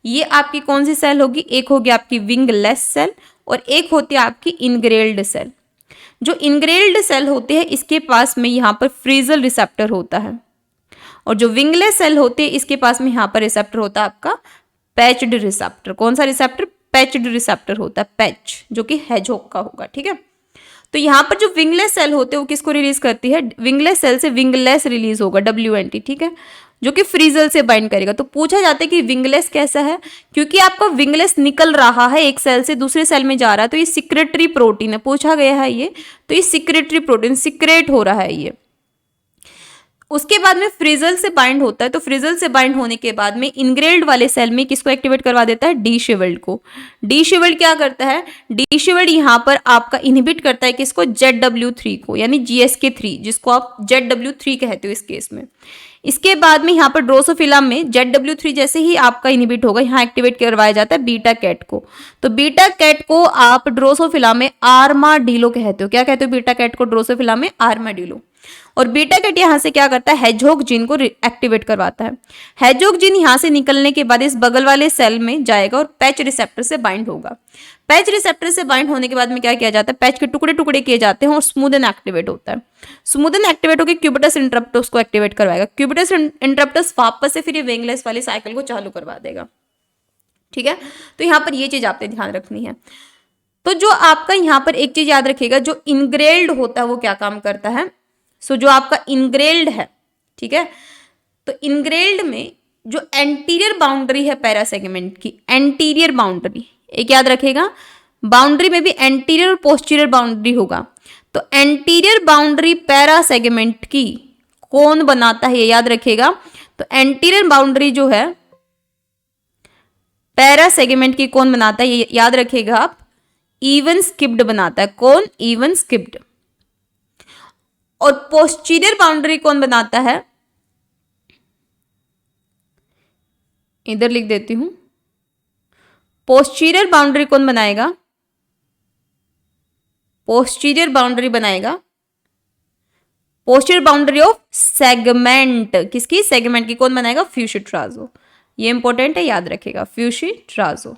ये आपकी कौन सी सेल होगी, एक होगी आपकी विंगलेस सेल और एक होती है आपकी इनग्रेल्ड सेल। जो इनग्रेल्ड सेल होती है इसके पास में यहाँ पर फ्रीजल रिसेप्टर होता है, और जो विंगलेस सेल होती है इसके पास में यहाँ पर रिसेप्टर होता है आपका पैच्ड रिसेप्टर। कौन सा रिसेप्टर, पैच्ड रिसेप्टर होता है, पैच, जो कि हेजहॉग का होगा। ठीक है, तो यहाँ पर जो विंगलेस सेल होते हैं वो किसको रिलीज करती है, विंगलेस सेल से विंगलेस रिलीज होगा, WNT। ठीक है, जो कि फ्रीजल से बाइंड करेगा। तो पूछा जाता है कि विंगलेस कैसा है, क्योंकि आपका विंगलेस निकल रहा है एक सेल से दूसरे सेल में जा रहा है, तो ये सिक्रेटरी प्रोटीन है, पूछा गया है ये, तो ये सिक्रेटरी प्रोटीन सिक्रेट हो रहा है ये। उसके बाद में फ्रिजल से बाइंड होता है, तो फ्रिजल से बाइंड होने के बाद में इनग्रेल्ड वाले सेल में किसको एक्टिवेट करवा देता है, डी शिवेल्ड को। डी शिवेल्ड क्या करता है, डी शिवेल्ड यहाँ पर आपका इनहिबिट करता है किसको, ZW3 को, यानी GSK3, जिसको आप ZW3 कहते हो इस केस में। इसके बाद में यहाँ पर ड्रोसोफिला में ZW3 जैसे ही आपका इनहिबिट होगा, यहाँ एक्टिवेट करवाया जाता है बीटा कैट को। तो बीटा कैट को आप ड्रोसोफिला में आर्माडिलो कहते हो। क्या कहते हो बीटा कैट को ड्रोसोफिला में, आर्माडिलो। और बीटा कैट यहाँ से क्या करता है, हेजहॉग जीन को एक्टिवेट करवाता है। हेजहॉग जीन यहाँ से निकलने के बाद इस बगल वाले सेल में जाएगा और पैच रिसेप्टर से बाइंड होगा। पैच रिसेप्टर से बाइंड होने के बाद में क्या किया जाता है, पैच के टुकड़े टुकड़े किए जाते हैं और स्मूदन एक्टिवेट होता है। स्मूदन एक्टिवेट होकर क्यूबिटस इंटरप्टस को एक्टिवेट करवाएगा। क्यूबिटस इंटरप्टस वापस से फिर ये विंगलेस वाली साइकिल को चालू करवा देगा। ठीक है, तो यहाँ पर ये चीज आपने ध्यान रखनी है। तो जो आपका यहाँ पर एक चीज याद रखिएगा, जो इनग्रेल्ड होता है वो क्या काम करता है। सो जो आपका इनग्रेल्ड है, ठीक है, तो इनग्रेल्ड में जो एंटीरियर बाउंड्री है पैरासेगमेंट की, एंटीरियर बाउंड्री एक याद रखेगा, बाउंड्री में भी एंटीरियर और पोस्टीरियर बाउंड्री होगा। तो एंटीरियर बाउंड्री पैरासेगमेंट की कौन बनाता है ये याद रखेगा। तो एंटीरियर बाउंड्री जो है पैरासेगमेंट की कौन बनाता है ये याद रखेगा आप, इवन स्किप्ड बनाता है। कौन, इवन स्किप्ड। और पोस्टीरियर बाउंड्री कौन बनाता है, इधर लिख देती हूं, पोस्टीरियर बाउंड्री कौन बनाएगा, पोस्टीरियर बाउंड्री बनाएगा, पोस्टीरियर बाउंड्री ऑफ सेगमेंट, किसकी, सेगमेंट की कौन बनाएगा, फ्यूशिट्राजो। ये इंपॉर्टेंट है, याद रखेगा, फ्यूशिट्राजो।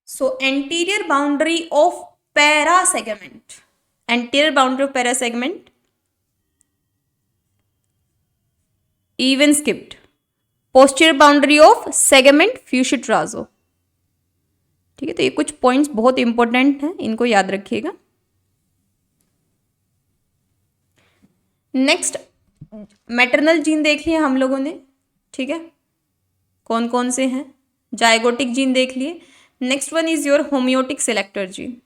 So anterior boundary of parasegment, anterior boundary of parasegment even skipped, posterior boundary of segment फ्यूशिट्राजो। ठीक है, तो ये कुछ पॉइंट्स बहुत इंपॉर्टेंट हैं, इनको याद रखिएगा। नेक्स्ट मैटरनल जीन देख लिए हम लोगों ने, ठीक है, कौन कौन से हैं, जाइगोटिक जीन देख लिए। Next one is your homeotic selector gene.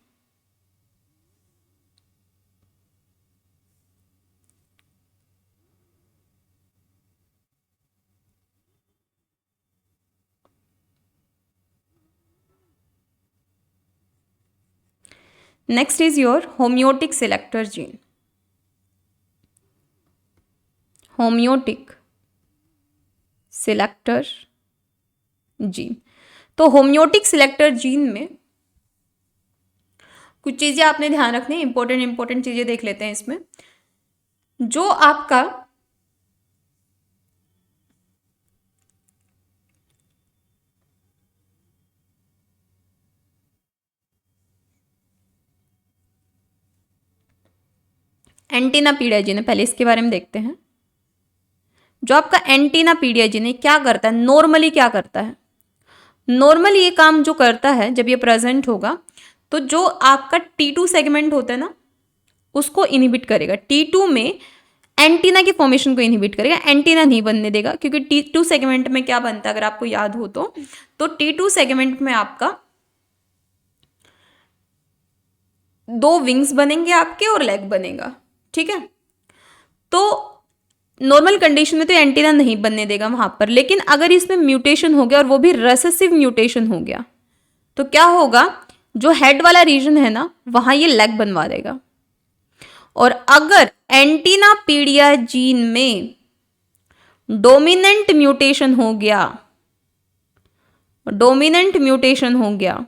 Next is your homeotic selector gene. Homeotic selector gene. तो होम्योटिक सिलेक्टर जीन में कुछ चीजें आपने ध्यान रखनी, इंपॉर्टेंट चीजें देख लेते हैं इसमें। जो आपका एंटीना पीडिया जीन है, पहले इसके बारे में देखते हैं। जो आपका एंटीना पीडिया जीन है क्या करता है, नॉर्मली क्या करता है, नॉर्मली ये काम जो करता है जब ये प्रेजेंट होगा तो जो आपका T2 सेगमेंट होता है ना उसको इनहिबिट करेगा। T2 में एंटीना की फॉर्मेशन को इनहिबिट करेगा, एंटीना नहीं बनने देगा, क्योंकि T2 सेगमेंट में क्या बनता है अगर आपको याद हो तो T2 सेगमेंट में आपका 2 विंग्स बनेंगे आपके और लेग बनेगा, ठीक है। तो नॉर्मल कंडीशन में तो एंटीना नहीं बनने देगा वहां पर, लेकिन अगर इसमें म्यूटेशन हो गया और वो भी रेसेसिव म्यूटेशन हो गया तो क्या होगा, जो हेड वाला रीजन है ना वहां ये लेग बनवा देगा। और अगर एंटीना पीडिया जीन में डोमिनेंट म्यूटेशन हो गया, डोमिनेंट म्यूटेशन हो गया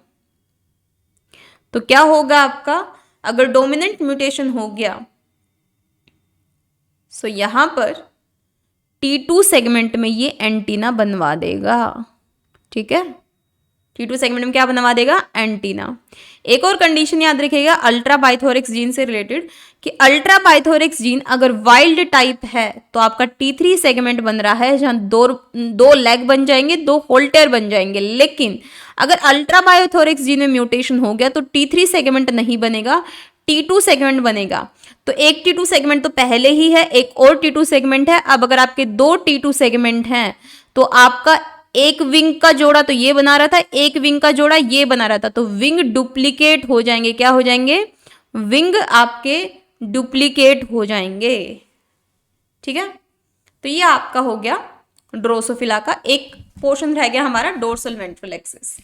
तो क्या होगा आपका, अगर डोमिनेंट म्यूटेशन हो गया सो यहां पर T2 सेगमेंट में ये एंटीना बनवा देगा, ठीक है। T2 सेगमेंट में क्या बनवा देगा, एंटीना। एक और कंडीशन याद रखिएगा अल्ट्रा पाइथोरिक्स जीन से रिलेटेड, कि अल्ट्रा पाइथोरिक्स जीन अगर वाइल्ड टाइप है तो आपका T3 सेगमेंट बन रहा है जहां दो लेग बन जाएंगे, 2 होल्टेर बन जाएंगे। लेकिन अगर अल्ट्रा पाइथोरिक्स जीन में म्यूटेशन हो गया तो T3 सेगमेंट नहीं बनेगा, T2 सेगमेंट बनेगा। तो एक T2 सेगमेंट तो पहले ही है, एक और T2 सेगमेंट है। अब अगर आपके 2 T2 सेगमेंट हैं तो आपका एक विंग का जोड़ा तो ये बना रहा था, एक विंग का जोड़ा ये बना रहा था, तो विंग डुप्लीकेट हो जाएंगे। क्या हो जाएंगे, विंग आपके डुप्लीकेट हो जाएंगे, ठीक है। तो ये आपका हो गया ड्रोसोफिला का। एक पोर्शन रह गया हमारा dorsal ventral axis.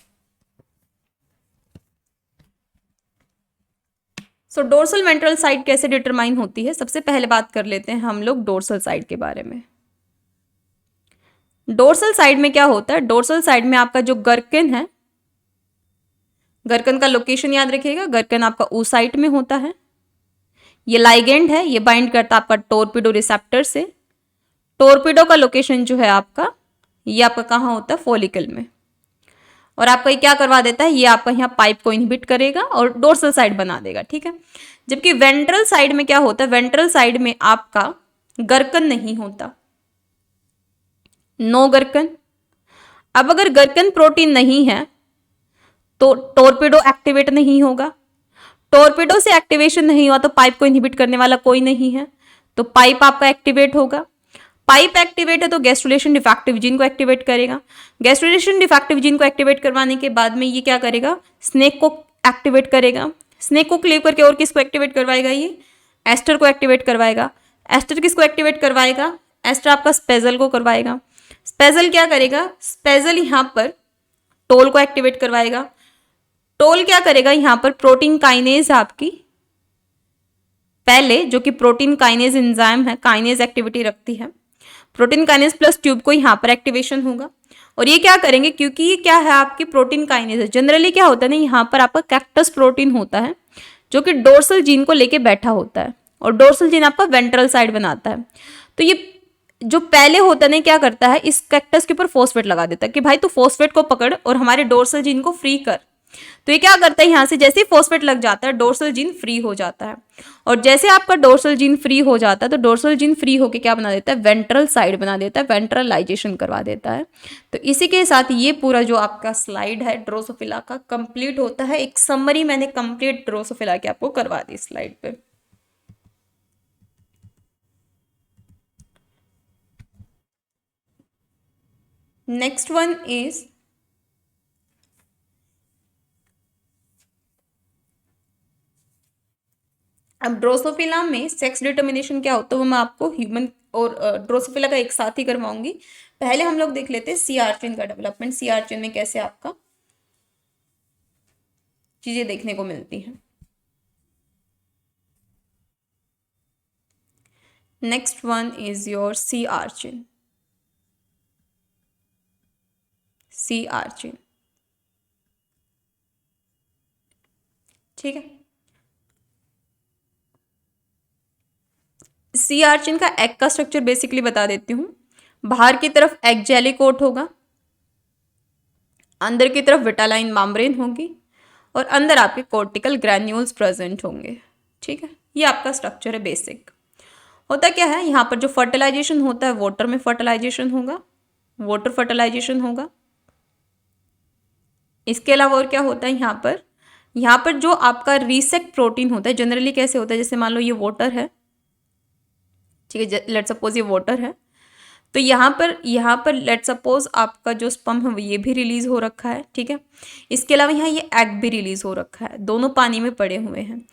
So dorsal ventral side कैसे डिटरमाइन होती है, सबसे पहले बात कर लेते हैं हम लोग डोर्सल साइड के बारे में। डोर्सल साइड में क्या होता है, डोर्सल साइड में आपका जो गर्कन है, गर्कन का लोकेशन याद रखिएगा, गर्कन आपका ओ साइट में होता है। ये लाइगेंड है, ये बाइंड करता है आपका टोरपीडो रिसेप्टर से। टोरपीडो का लोकेशन जो है आपका, ये आपका कहाँ होता है, फॉलिकल में। और आपका ये क्या करवा देता है, ये आपका यहाँ पाइप को इनहिबिट करेगा और डोर्सल साइड बना देगा, ठीक है। जबकि वेंट्रल साइड में क्या होता है, वेंट्रल साइड में आपका गर्कन नहीं होता, नो गर्कन। अब अगर गर्कन प्रोटीन नहीं है तो टोरपीडो एक्टिवेट नहीं होगा, टोरपीडो से एक्टिवेशन नहीं हुआ तो पाइप को इनहिबिट करने वाला कोई नहीं है, तो पाइप आपका एक्टिवेट होगा। पाइप एक्टिवेट है तो गैस्ट्रुलेशन डिफेक्टिव जीन को एक्टिवेट करेगा। गैस्ट्रुलेशन डिफेक्टिव जीन को एक्टिवेट करवाने के बाद में ये क्या करेगा, स्नेक को एक्टिवेट करेगा। स्नेक को क्लीव करके और किसको एक्टिवेट करवाएगा, ये एस्टर को एक्टिवेट करवाएगा। एस्टर किसको एक्टिवेट करवाएगा, एस्टर आपका स्पेजल को करवाएगा। स्पेजल क्या करेगा, स्पेजल यहाँ पर टोल को एक्टिवेट करवाएगा। टोल क्या करेगा, यहाँ पर प्रोटीन काइनेज आपकी पहले, जो कि प्रोटीन काइनेज एंजाइम है, काइनेज एक्टिविटी रखती है। प्रोटीन काइनेज प्लस ट्यूब को यहाँ पर एक्टिवेशन होगा और ये क्या करेंगे, क्योंकि ये क्या है आपकी प्रोटीन काइनेज है। जनरली क्या होता है ना, यहाँ पर आपका कैक्टस प्रोटीन होता है जो कि डोर्सल जीन को लेके बैठा होता है और डोर्सल जीन आपका वेंट्रल साइड बनाता है। तो ये जो पहले होता है क्या करता है, इस कैक्टस के ऊपर फॉस्फेट लगा देता है कि भाई तू फॉस्फेट को पकड़ और हमारे डोर्सल जीन को फ्री कर। तो ये क्या करता है, यहाँ से जैसे ही फॉस्फेट लग जाता है डोर्सल जीन फ्री हो जाता है। और जैसे आपका डोर्सल जीन फ्री हो जाता है तो डोर्सल जीन फ्री होके क्या बना देता है, वेंट्रल साइड बना देता है, वेंट्रलाइजेशन करवा देता है। तो इसी के साथ ये पूरा जो आपका स्लाइड है ड्रोसोफिला का कंप्लीट होता है। एक समरी मैंने कंप्लीट ड्रोसोफिला की आपको करवा दी स्लाइड पे। नेक्स्ट वन इज अब ड्रोसोफिला में सेक्स डिटर्मिनेशन क्या होता है वो मैं आपको ह्यूमन और ड्रोसोफिला का एक साथ ही करवाऊंगी। पहले हम लोग देख लेते हैं सी आर्चिन का डेवलपमेंट, सी आर्चिन में कैसे आपका चीजें देखने को मिलती हैं। Next one is your sea urchin. Sea urchin, ठीक है। सी आर्चिन का एग का स्ट्रक्चर बेसिकली बता देती हूँ। बाहर की तरफ एग जेली कोट होगा, अंदर की तरफ विटालाइन मेम्ब्रेन होगी और अंदर आपके कोर्टिकल ग्रैन्यूल्स प्रेजेंट होंगे, ठीक है। ये आपका स्ट्रक्चर है बेसिक। होता क्या है, यहाँ पर जो फर्टिलाइजेशन होता है वाटर में फर्टिलाइजेशन होगा, वाटर फर्टिलाइजेशन होगा। इसके अलावा और क्या होता है, यहाँ पर जो आपका रीसेक्ट प्रोटीन होता है, जनरली कैसे होता है, जैसे मान लो ये वाटर है, ठीक है, लेट सपोज ये वाटर है, तो यहाँ पर लेट सपोज आपका जो स्पर्म है वो ये भी रिलीज हो रखा है, ठीक है। इसके अलावा यहाँ ये एग भी रिलीज हो रखा है, दोनों पानी में पड़े हुए हैं।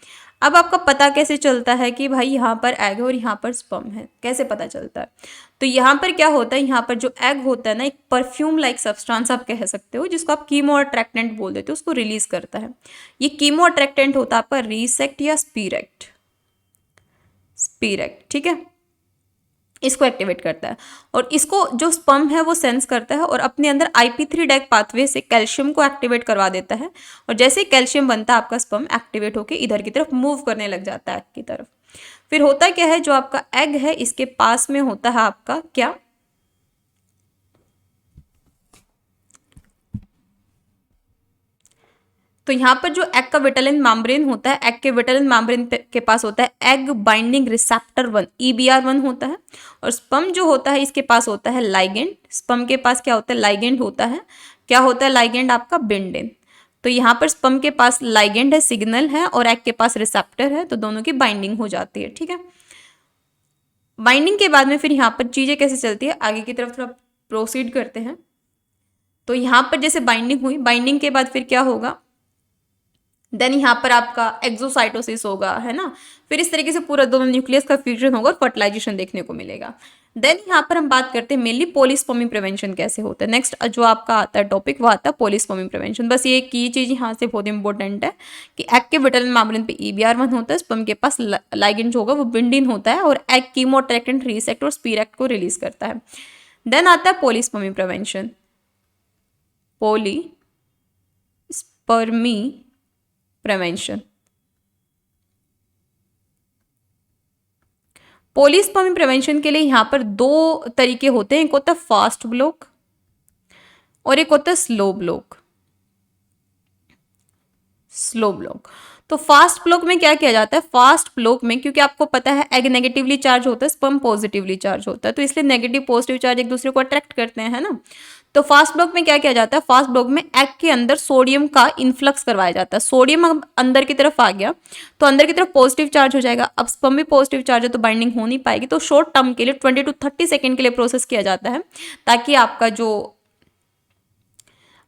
अब आपका पता कैसे चलता है कि भाई यहाँ पर एग है और यहाँ पर स्पर्म है, कैसे पता चलता है? तो यहाँ पर क्या होता है, यहाँ पर जो एग होता है ना, एक परफ्यूम लाइक सब्सटेंस आप कह सकते हो, जिसको आप कीमो अट्रैक्टेंट बोल देते हो, उसको रिलीज करता है। ये कीमो अट्रैक्टेंट होता है आपका रीसेक्ट या स्पीरेक्ट, ठीक है। इसको एक्टिवेट करता है और इसको जो स्पर्म है वो सेंस करता है और अपने अंदर IP3 डैग पाथवे से कैल्शियम को एक्टिवेट करवा देता है। और जैसे ही कैल्शियम बनता है, आपका स्पर्म एक्टिवेट होकर इधर की तरफ मूव करने लग जाता है एग की तरफ। फिर होता क्या है, जो आपका एग है इसके पास में होता है आपका क्या, तो यहाँ पर जो एग का विटालिन मेम्ब्रेन होता है, एग के विटालिन मेम्ब्रेन के पास होता है एग बाइंडिंग रिसेप्टर 1 EBR1 होता है। और स्पर्म जो होता है इसके पास होता है लाइगेंड। स्पर्म के पास क्या होता है, लाइगेंड होता है। क्या होता है लाइगेंड आपका, बिंडिन। तो यहाँ पर स्पर्म के पास लाइगेंड है, सिग्नल है, और एग के पास रिसेप्टर है, तो दोनों की बाइंडिंग हो जाती है, ठीक है। बाइंडिंग के बाद में फिर यहाँ पर चीजें कैसे चलती है, आगे की तरफ थोड़ा प्रोसीड करते हैं। तो यहाँ पर जैसे बाइंडिंग हुई, बाइंडिंग के बाद फिर क्या होगा, देन यहाँ पर आपका एक्सोसाइटोसिस होगा, है ना। फिर इस तरीके से पूरा दोनों न्यूक्लियस का फ्यूजन होगा और फर्टिलाइजेशन देखने को मिलेगा। देन यहाँ पर हम बात करते हैं मेनली पोलिस्पर्मी प्रिवेंशन कैसे होता है। नेक्स्ट जो आपका आता है टॉपिक वो आता है पोलिस्पर्मी प्रिवेंशन। बस ये की चीज यहाँ से बहुत इंपॉर्टेंट है कि एग के विटालिन मेम्ब्रेन पे EBR1 होता है, स्पर्म के पास लाइगेंड होगा वो बिंडिन होता है, और एग कीमो अट्रैक्टेंट रीसेक्ट और स्पीरेक्ट को रिलीज करता है। देन आता है पोलिस्पर्मी प्रिवेंशन। पोलिस्पर्मी प्रिवेंशन, पोलिस्पर्मी प्रिवेंशन के लिए यहाँ पर 2 तरीके होते हैं, एक होता है फास्ट ब्लॉक और एक होता है स्लो ब्लॉक। तो फास्ट ब्लॉक में क्या किया जाता है, फास्ट ब्लॉक में क्योंकि आपको पता है एग नेगेटिवली चार्ज होता है, स्पर्म पॉजिटिवली चार्ज होता है, तो इसलिए नेगेटिव पॉजिटिव चार्ज एक दूसरे को अट्रैक्ट करते हैं, है ना। तो फास्ट ब्लॉक में क्या किया जाता है, फास्ट ब्लॉक में एग के अंदर सोडियम का इन्फ्लक्स करवाया जाता है। सोडियम अब अंदर की तरफ आ गया तो अंदर की तरफ पॉजिटिव चार्ज हो जाएगा। अब स्पर्म भी पॉजिटिव चार्ज है तो बाइंडिंग हो नहीं पाएगी, तो शॉर्ट टर्म के लिए 20 to 30 सेकेंड के लिए प्रोसेस किया जाता है ताकि आपका जो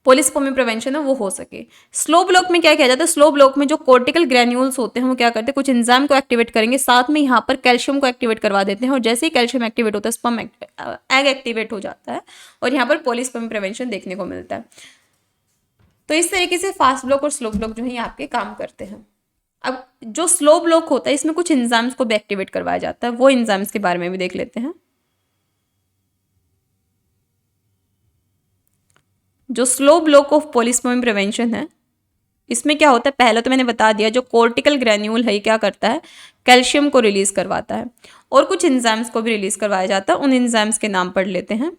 पोलिस्पर्मी प्रिवेंशन है वो हो सके। स्लो ब्लॉक में क्या किया जाता है, स्लो ब्लॉक में जो कोर्टिकल ग्रैन्यूल्स होते हैं वो क्या करते हैं, कुछ एंजाइम को एक्टिवेट करेंगे, साथ में यहाँ पर कैल्शियम को एक्टिवेट करवा देते हैं, और जैसे ही कैल्शियम एक्टिवेट होता है स्पर्म एग एक्टिवेट हो जाता है और यहाँ पर पोलिस्पर्मी प्रिवेंशन देखने को मिलता है। तो इस तरीके से फास्ट ब्लॉक और स्लो ब्लॉक जो है आपके काम करते हैं। अब जो स्लो ब्लॉक होता है इसमें कुछ एंजाइम्स को भी एक्टिवेट करवाया जाता है, वो एंजाइम्स के बारे में भी देख लेते हैं। जो स्लो ब्लॉक ऑफ पोलिस्पर्मी प्रिवेंशन है इसमें क्या होता है, पहले तो मैंने बता दिया, जो कोर्टिकल ग्रैन्यूल है क्या करता है, कैल्शियम को रिलीज करवाता है और कुछ एंजाइम्स को भी रिलीज करवाया जाता है। उन एंजाइम्स के नाम पढ़ लेते हैं।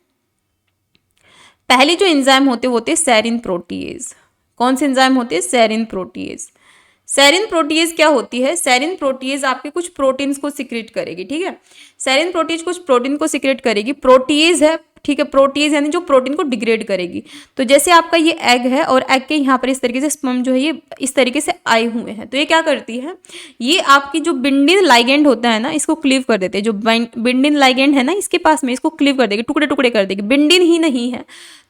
पहली जो एंजाइम होते हैं सेरिन प्रोटीएज। कौन से एंजाइम होते हैं, सेरिन प्रोटीएज। सेरिन प्रोटीएज क्या होती है, सेरिन प्रोटीएज आपके कुछ प्रोटीन्स को सिक्रेट करेगी, ठीक है। सेरिन प्रोटीज कुछ प्रोटीन को सिक्रेट करेगी। प्रोटीएज है, ठीक है, प्रोटीज यानी जो प्रोटीन को डिग्रेड करेगी। तो जैसे आपका ये एग है और एग के यहाँ पर इस तरीके से स्पर्म जो है ये इस तरीके से आए हुए हैं, तो ये क्या करती है, ये आपकी जो बिंडिन लाइगेंड होता है ना इसको क्लीव कर देते हैं। जो बिंडिन लाइगेंड है ना इसके पास में, इसको क्लीव कर देगी, टुकड़े टुकड़े कर देगी। बिंडिन ही नहीं है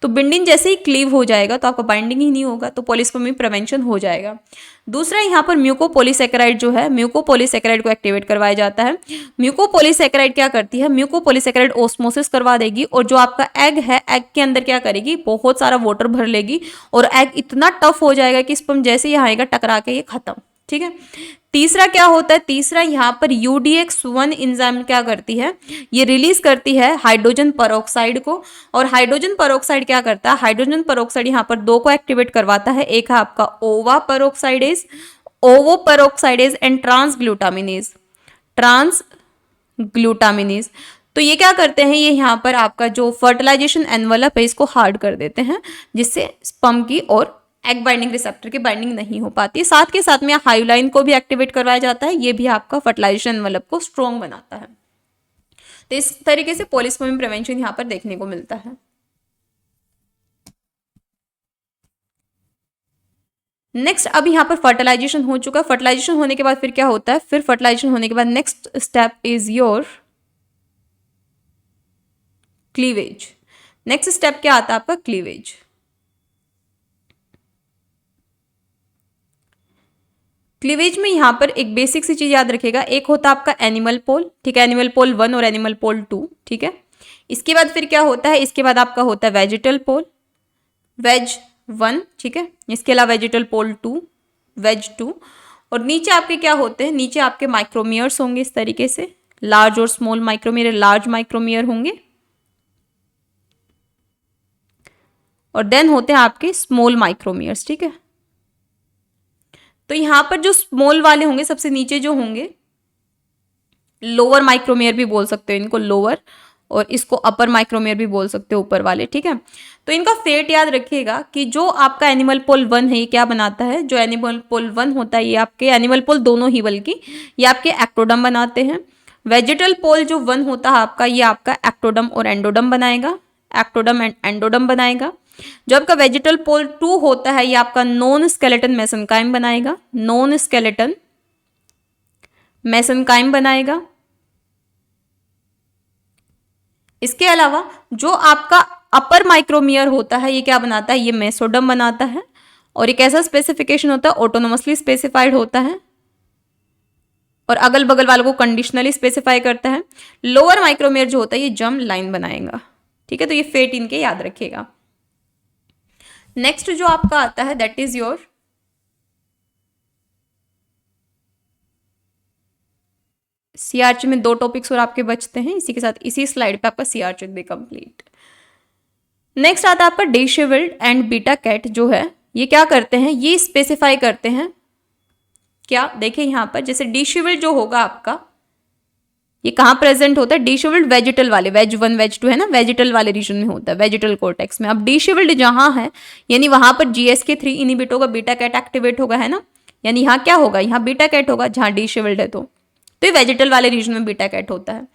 तो बिंडिन जैसे ही क्लीव हो जाएगा तो आपका बाइंडिंग ही नहीं होगा, तो पोलिस्पर्मी प्रिवेंशन हो जाएगा। दूसरा यहाँ पर म्यूकोपोलीसैकेराइड जो है, म्यूकोपोलीसैकेराइड को एक्टिवेट करवाया जाता है। म्यूकोपोलीसैकेराइड क्या करती है, म्यूकोपोलीसैकेराइड ऑस्मोसिस करवा देगी और जो आपका एग है, एग के अंदर क्या करेगी, बहुत सारा वाटर भर लेगी और एग इतना टफ हो जाएगा कि स्पर्म जैसे ही आएगा टकरा के ये खत्म, ठीक है। तीसरा क्या होता है, तीसरा यहाँ पर UDX1 एंजाइम क्या करती है, ये रिलीज करती है हाइड्रोजन पेरोक्साइड को। और हाइड्रोजन पेरोक्साइड क्या करता है, हाइड्रोजन पेरोक्साइड यहाँ पर दो को एक्टिवेट करवाता है, एक है आपका ओवा पेरोक्साइडेज, ओवो पेरोक्साइडेज एंड ट्रांसग्लूटामिनेज, ट्रांसग्लूटामिनेज। तो ये क्या करते हैं, ये यहाँ पर आपका जो फर्टिलाइजेशन एनवलप है इसको हार्ड कर देते हैं, जिससे स्पर्म की और एग बाइंडिंग रिसेप्टर की बाइंडिंग नहीं हो पाती। साथ के साथ में हाइलाइन को भी एक्टिवेट करवाया जाता है, ये भी आपका फर्टिलाइजेशन एनवलप को स्ट्रॉन्ग बनाता है। तो इस तरीके से पॉलीस्पर्मी प्रिवेंशन यहाँ पर देखने को मिलता है। नेक्स्ट, अब यहाँ पर फर्टिलाइजेशन हो चुका है। फर्टिलाइजेशन होने के बाद फिर क्या होता है, फिर फर्टिलाइजेशन होने के बाद next step is your cleavage. Next step क्या आता है आपका, क्लीवेज। क्लीवेज में यहाँ पर एक बेसिक सी चीज याद रखेगा, एक होता है आपका एनिमल पोल, ठीक है, एनिमल पोल 1 और एनिमल पोल 2, ठीक है। इसके बाद फिर क्या होता है, इसके बाद आपका होता है वेजिटल पोल, वेज 1, ठीक है। इसके अलावा वेजिटल पोल 2, वेज 2, और नीचे आपके क्या होते हैं, नीचे आपके माइक्रोमियर्स होंगे इस तरीके से, लार्ज और स्मॉल माइक्रोमियर, लार्ज माइक्रोमियर होंगे, और देन होते हैं आपके स्मॉल माइक्रोमियर्स, ठीक है। तो यहां पर जो स्मॉल वाले होंगे, सबसे नीचे जो होंगे, लोअर माइक्रोमियर भी बोल सकते हो इनको, लोअर, और इसको अपर माइक्रोमियर भी बोल सकते हो, ऊपर वाले, ठीक है। तो इनका फेट याद रखिएगा कि जो आपका एनिमल पोल 1 है ये क्या बनाता है, जो एनिमल पोल 1 होता है ये आपके एनिमल पोल दोनों ही, बल्कि ये आपके एक्टोडम बनाते हैं। वेजिटल पोल जो 1 होता है आपका, ये आपका एक्टोडम और एंडोडम बनाएगा, एक्टोडम एंड एंडोडम बनाएगा। जो आपका वेजिटल पोल 2 होता है ये आपका नॉन स्केलेटन मेसेनकाइम बनाएगा, नॉन स्केलेटन मेसेनकाइम बनाएगा। इसके अलावा जो आपका अपर माइक्रोमियर होता है ये क्या बनाता है, ये मेसोडम बनाता है, और एक ऐसा स्पेसिफिकेशन होता है ऑटोनोमसली स्पेसिफाइड होता है, और अगल बगल वालों को कंडीशनली स्पेसिफाई करता है। लोअर माइक्रोमियर जो होता है ये जर्म लाइन बनाएगा, ठीक है। तो ये फेट इनके याद रखिएगा। नेक्स्ट जो आपका आता है दैट इज योर सीआरची में 2 टॉपिक्स और आपके बचते हैं, इसी के साथ इसी स्लाइड पे आपका सीआरची भी कंप्लीट। नेक्स्ट आता है आपका डिशेविल्ड एंड बीटा कैट, जो है ये क्या करते हैं, ये स्पेसिफाई करते हैं क्या, देखिए यहाँ पर जैसे डिशेविल्ड जो होगा आपका, ये कहाँ प्रेजेंट होता है, डिशेविल्ड वेजिटल वाले, वेज 1 वेज 2 है ना, वेजिटल वाले रीजन में होता है, वेजिटल कोर्टेक्स में। अब डिशेविल्ड जहाँ है यानी वहां पर GSK3 इनिबिट होगा, बीटा कैट एक्टिवेट होगा, है ना, यानी यहाँ क्या होगा, यहाँ बीटा कैट होगा जहाँ डिशेविल्ड है, तो ये वेजिटल वाले रीजन में बीटा कैट होता है।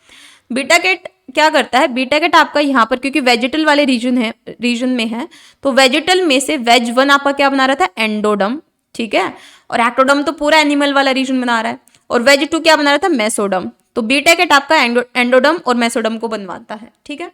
बीटा कैट क्या करता है, बीटा कैट आपका यहाँ पर क्योंकि वेजिटल वाले रीजन में है, तो वेजिटल में से वेज 1 आपका क्या बना रहा था, एंडोडम, ठीक है, और एक्टोडम तो पूरा एनिमल वाला रीजन बना रहा है, और वेज 2 क्या बना रहा था, मेसोडम। तो बीटा कैट आपका एंडोडम और मेसोडम को बनवाता है, ठीक है।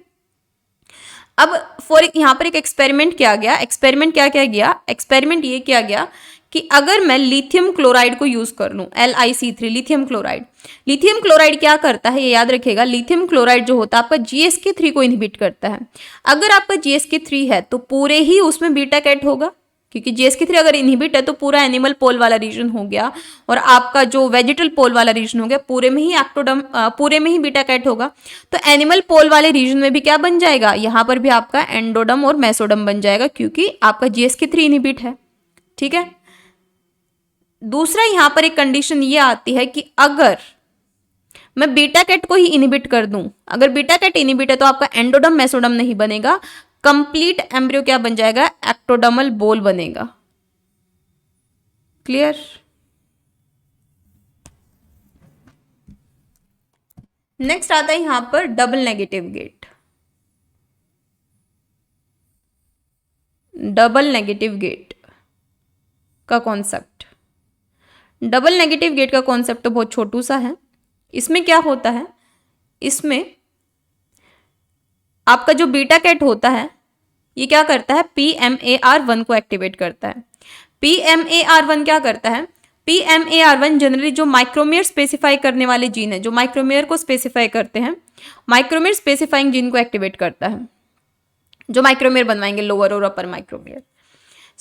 अब यहाँ पर एक एक्सपेरिमेंट किया गया, एक्सपेरिमेंट क्या किया गया, एक्सपेरिमेंट ये किया गया कि अगर मैं लिथियम क्लोराइड को यूज कर लूं, LiC3 lithium chloride, lithium chloride क्या करता है ये याद रखिएगा, लिथियम क्लोराइड जो होता है आपका GSK3 को इनहिबिट करता है। अगर आपका GSK3 है तो पूरे ही उसमें बीटा कैट होगा, क्योंकि GSK3 अगर इनहिबिट है तो पूरा एनिमल पोल वाला रीजन हो गया, और आपका जो वेजिटल पोल वाला रीजन हो गया पूरे में ही एक्टोडम, पूरे में ही बीटा कैट होगा। तो एनिमल पोल वाले रीजन में भी क्या बन जाएगा, यहाँ पर भी आपका एंडोडम और मेसोडम बन जाएगा, क्योंकि आपका GSK3 इनहिबिट है, ठीक है। दूसरा यहाँ पर एक कंडीशन ये आती है कि अगर मैं बीटा कैट को ही इनहिबिट कर दूं, अगर बीटा कैट इनहिबिट है तो आपका एंडोडम मेसोडम नहीं बनेगा, कंप्लीट एम्ब्रियो क्या बन जाएगा, एक्टोडर्मल बोल बनेगा। क्लियर। नेक्स्ट आता है यहां पर double negative gate, double negative gate का कॉन्सेप्ट। डबल नेगेटिव गेट का कॉन्सेप्ट तो बहुत छोटू सा है। इसमें क्या होता है, इसमें आपका जो बीटा कैट होता है ये क्या करता है, PMAR1 को एक्टिवेट करता है। PMAR1 क्या करता है, PMAR1 जनरली जो माइक्रोमियर स्पेसिफाई करने वाले जीन है, जो माइक्रोमियर को स्पेसिफाई करते हैं, माइक्रोमियर स्पेसिफाइंग जीन को एक्टिवेट करता है, जो माइक्रोमियर बनवाएंगे लोअर और अपर माइक्रोमियर।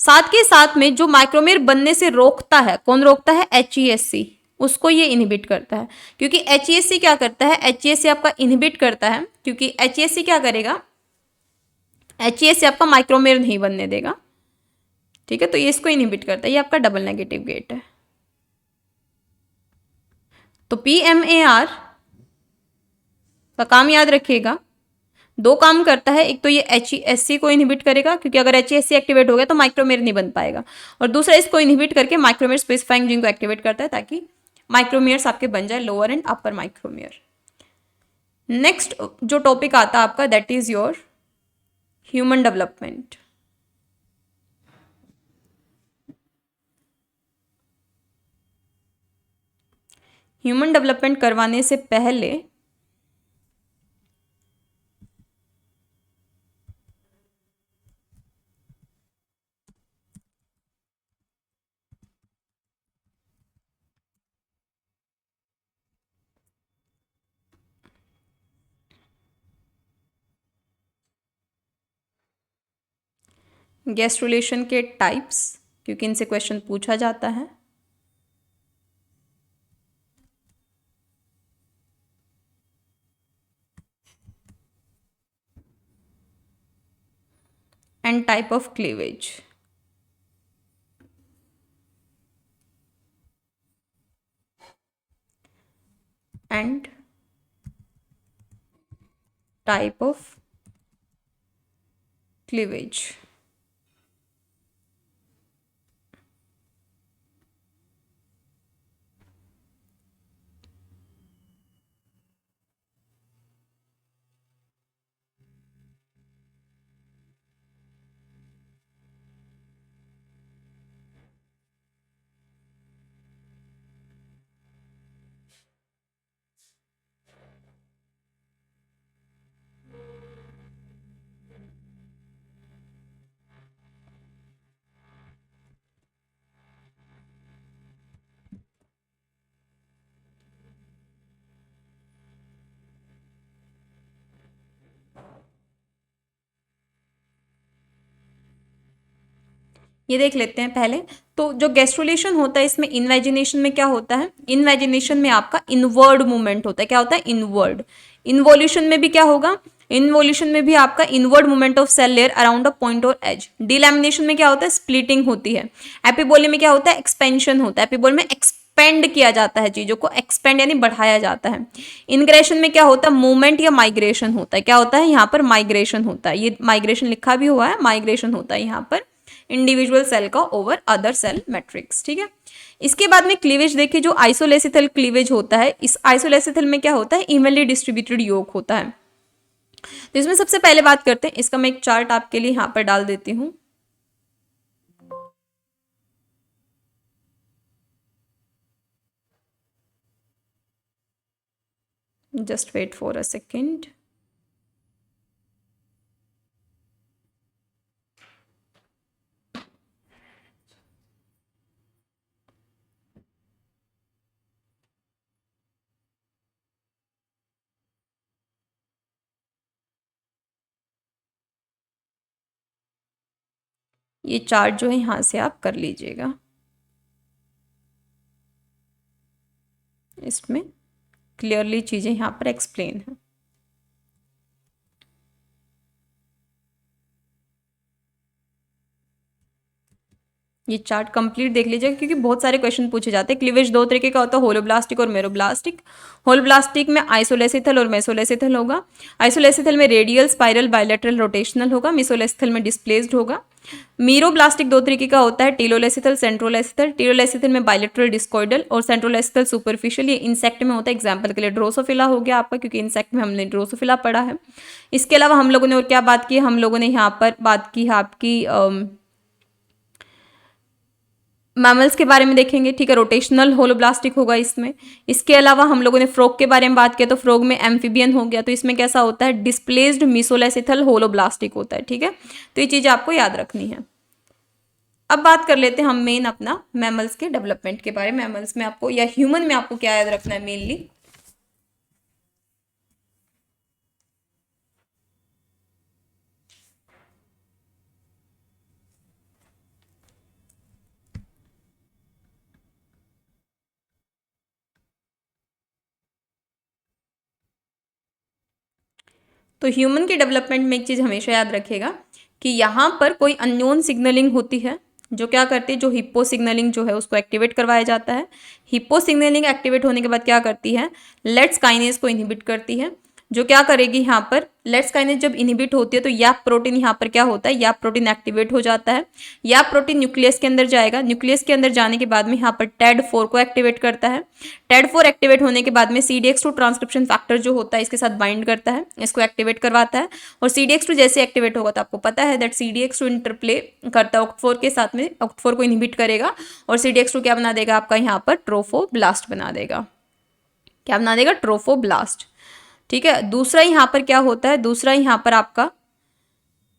साथ के साथ में जो माइक्रोमेयर बनने से रोकता है, कौन रोकता है? HESC, उसको ये इनहिबिट करता है। क्योंकि HESC क्या करता है? HESC आपका इनहिबिट करता है, क्योंकि HESC क्या करेगा? HESC आपका माइक्रोमेयर नहीं बनने देगा, ठीक है, तो ये इसको इनहिबिट करता है। ये आपका डबल नेगेटिव गेट है। तो PMAR का काम याद रखिएगा, दो काम करता है। एक तो ये HESC को इनहिबिट करेगा, क्योंकि अगर HESC एक्टिवेट हो गया तो माइक्रोमेयर नहीं बन पाएगा, और दूसरा इसको इनहिबिट करके माइक्रोमेयर स्पेसिफाइंग जीन को एक्टिवेट करता है, ताकि माइक्रोमेयर्स आपके बन जाए लोअर एंड अपर माइक्रोमेयर। नेक्स्ट जो टॉपिक आता है आपका, that is your human development. Human development करवाने से पहले गैस्ट्रुलेशन के टाइप्स, क्योंकि इनसे क्वेश्चन पूछा जाता है, and type of cleavage. And type of cleavage. ये देख लेते हैं पहले। तो जो गैस्ट्रुलेशन होता है, इसमें इनवेजिनेशन में क्या होता है? इनवेजिनेशन में आपका इनवर्ड मूवमेंट होता है। क्या होता है? इनवर्ड। इन्वोल्यूशन में भी क्या होगा? इन्वोल्यूशन में भी आपका inward movement of cell layer around a point और एज। डिलैमिनेशन में क्या होता है? स्प्लिटिंग होती है। एपिबोले में क्या होता है? एक्सपेंशन होता है। एपिबोल में एक्सपेंड किया जाता है, चीजों को एक्सपेंड यानी बढ़ाया जाता है। इनग्रेशन में क्या होता है? मूवमेंट या माइग्रेशन होता है। क्या होता है? यहाँ पर माइग्रेशन होता है। ये माइग्रेशन लिखा भी हुआ है, माइग्रेशन होता है यहाँ पर इंडिविजुअल सेल का ओवर अदर सेल मैट्रिक्स, ठीक है। इसके बाद में क्लीवेज देखिए, जो आइसोलेसिथल क्लीवेज होता है, इस आइसोलेसिथल में क्या होता है? इवनली डिस्ट्रीब्यूटेड योग होता है। तो इसमें सबसे पहले बात करते हैं, इसका मैं एक चार्ट आपके लिए यहां पर डाल देती हूं। Just wait for a second. ये चार्ट जो है यहां से आप कर लीजिएगा, इसमें क्लियरली चीजें यहां पर एक्सप्लेन है। ये चार्ट कंप्लीट देख लीजिएगा, क्योंकि बहुत सारे क्वेश्चन पूछे जाते हैं। क्लीवेज दो तरीके का होता है, होलोब्लास्टिक और मेरोब्लास्टिक। होलोब्लास्टिक में आइसोलेसिथल और मेसोलेसिथल होगा। आइसोलेसिथल में रेडियल, स्पाइरल, बायलैटरल, रोटेशनल होगा। मेसोलेसिथल में डिस्प्लेस्ड होगा। मीरोब्लास्टिक दो तरीके का होता है, टीलोलेसिथल, सेंट्रोलेसिथल। टीलोलेसिथल में बायलैटरल, डिस्कोइडल, और सेंट्रोलेसिथल सुपरफिशियल। ये इंसेक्ट में होता है। एग्जाम्पल के लिए ड्रोसोफिला हो गया आपका, क्योंकि इंसेक्ट में हमने ड्रोसोफिला पढ़ा है। इसके अलावा हम लोगों ने और क्या बात की? हम लोगों ने यहाँ पर बात की है आपकी मैमल्स के बारे में देखेंगे, ठीक है। रोटेशनल होलोब्लास्टिक होगा इसमें। इसके अलावा हम लोगों ने फ्रॉग के बारे में बात किया, तो फ्रॉग में एम्फीबियन हो गया, तो इसमें कैसा होता है? डिस्प्लेस्ड मीसोलेसिथल होलोब्लास्टिक होता है, ठीक है। तो ये चीज़ आपको याद रखनी है। अब बात कर लेते हैं हम मेन अपना मैमल्स के डेवलपमेंट के बारे में। मैमल्स में आपको या ह्यूमन में आपको क्या याद रखना है मेनली? तो ह्यूमन के डेवलपमेंट में एक चीज़ हमेशा याद रखिएगा कि यहाँ पर कोई अननोन सिग्नलिंग होती है जो क्या करती है, जो हिप्पो सिग्नलिंग जो है उसको एक्टिवेट करवाया जाता है। हिप्पो सिग्नलिंग एक्टिवेट होने के बाद क्या करती है, लेट्स काइनेज को इनहिबिट करती है, जो क्या करेगी यहाँ पर, लेट्स काइनेज जब इनहिबिट होती है तो याप प्रोटीन यहाँ पर क्या होता है, याप प्रोटीन एक्टिवेट हो जाता है। याप प्रोटीन न्यूक्लियस के अंदर जाएगा, न्यूक्लियस के अंदर जाने के बाद में यहाँ पर TED4 को एक्टिवेट करता है। TED4 एक्टिवेट होने के बाद में CDX2 ट्रांसक्रिप्शन फैक्टर जो होता है इसके साथ बाइंड करता है, इसको एक्टिवेट करवाता है। और CDX2 जैसे एक्टिवेट होगा तो आपको पता है दैट CDX2 इंटरप्ले करता है OCT4 के साथ में, OCT4 को इनहिबिट करेगा और CDX2 क्या बना देगा आपका यहाँ पर, ट्रोफोब्लास्ट बना देगा। क्या बना देगा, ट्रोफोब्लास्ट। ठीक है, दूसरा यहाँ पर क्या होता है, दूसरा यहाँ पर आपका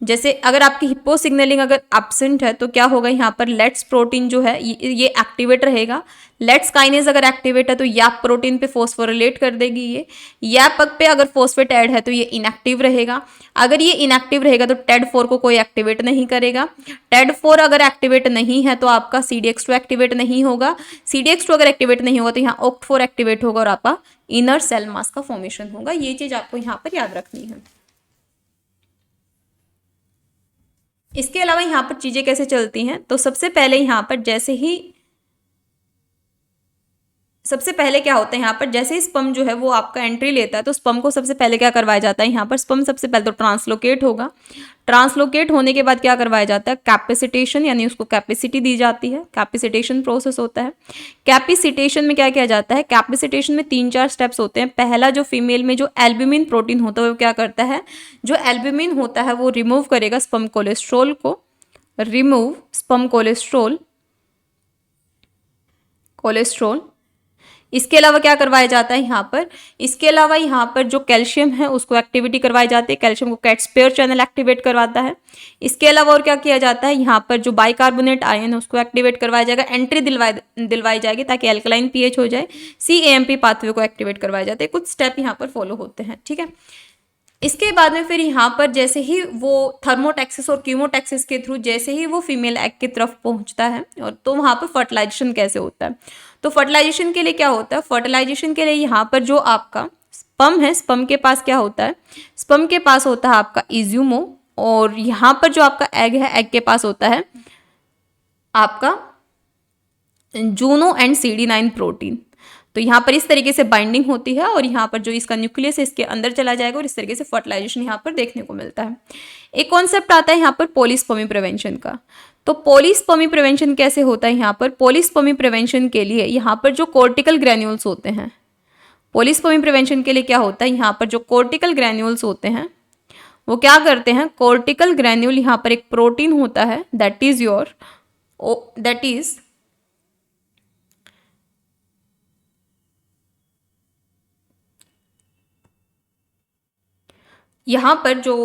जैसे अगर आपकी हिप्पो सिग्नलिंग अगर एब्सेंट है तो क्या होगा, यहाँ पर लेट्स प्रोटीन जो है ये एक्टिवेट रहेगा। लेट्स काइनेज अगर एक्टिवेट है तो याप प्रोटीन पे फॉस्फोरिलेट कर देगी ये। याप पे अगर फॉस्फेट ऐड है तो ये इनएक्टिव रहेगा। अगर ये इनएक्टिव रहेगा तो TED4 को कोई एक्टिवेट नहीं करेगा। TED4 अगर एक्टिवेट नहीं है तो आपका CDX2 एक्टिवेट नहीं होगा। CDX2 अगर एक्टिवेट नहीं होगा तो यहाँ OCT4 एक्टिवेट होगा और आपका इनर सेल मास का फॉर्मेशन होगा। ये चीज आपको यहाँ पर याद रखनी है। इसके अलावा यहाँ पर चीजें कैसे चलती हैं, तो सबसे पहले यहाँ पर सबसे पहले क्या होता है, यहाँ पर जैसे ही स्पर्म जो है वो आपका एंट्री लेता है तो स्पर्म को सबसे पहले क्या करवाया जाता है, यहाँ पर स्पर्म सबसे पहले तो ट्रांसलोकेट होगा। ट्रांसलोकेट होने के बाद क्या करवाया जाता है, कैपेसिटेशन, यानी उसको कैपेसिटी दी जाती है। कैपेसिटेशन प्रोसेस होता है। कैपेसिटेशन में क्या किया जाता है, कैपेसिटेशन में 3-4 स्टेप्स होते हैं। पहला जो फीमेल में जो एल्ब्यूमिन प्रोटीन होता है वो क्या करता है, जो एल्ब्यूमिन होता है वो रिमूव करेगा स्पर्म कोलेस्ट्रॉल को, रिमूव स्पर्म कोलेस्ट्रॉल। इसके अलावा क्या करवाया जाता है यहाँ पर, इसके अलावा यहाँ पर जो कैल्शियम है उसको एक्टिविटी करवाई जाती है। कैल्शियम को कैटस्पेयर चैनल एक्टिवेट करवाता है। इसके अलावा और क्या किया जाता है, यहाँ पर जो बाइकार्बोनेट आयन है उसको एक्टिवेट करवाया जाएगा, एंट्री दिलवाई जाएगी ताकि एल्कलाइन पीएच हो जाए। CAMP पाथवे को एक्टिवेट करवाया जाता है। कुछ स्टेप यहाँ पर फॉलो होते हैं। ठीक है, इसके बाद में फिर यहाँ पर जैसे ही वो थर्मोटैक्सिस और कीमोटैक्सिस के थ्रू जैसे ही वो फीमेल एग की तरफ पहुंचता है और तो वहाँ पर फर्टिलाइजेशन कैसे होता है, तो फर्टिलाइजेशन के लिए क्या होता है, फर्टिलाइजेशन के लिए यहाँ पर जो आपका स्पर्म है, स्पर्म के पास क्या होता है, स्पर्म के पास होता है आपका इज्यूमो, और यहाँ पर जो आपका एग है, एग के पास होता है आपका जूनो एंड CD9 प्रोटीन। तो यहाँ पर इस तरीके से बाइंडिंग होती है और यहाँ पर जो इसका न्यूक्लियस है इसके अंदर चला जाएगा और इस तरीके से फर्टिलाइजेशन यहाँ पर देखने को मिलता है। एक कॉन्सेप्ट आता है यहाँ पर पॉलीस्पर्मी प्रिवेंशन का। तो पॉलीस्पर्मी प्रिवेंशन कैसे होता है, यहाँ पर पॉलीस्पर्मी प्रिवेंशन के लिए यहाँ पर जो कॉर्टिकल ग्रैन्यूल्स होते हैं, पॉलीस्पर्मी प्रिवेंशन के लिए क्या होता है, यहाँ पर जो कॉर्टिकल ग्रैन्यूल्स होते हैं वो क्या करते हैं, कॉर्टिकल ग्रैन्यूल यहाँ पर एक प्रोटीन होता है दैट इज यहाँ पर जो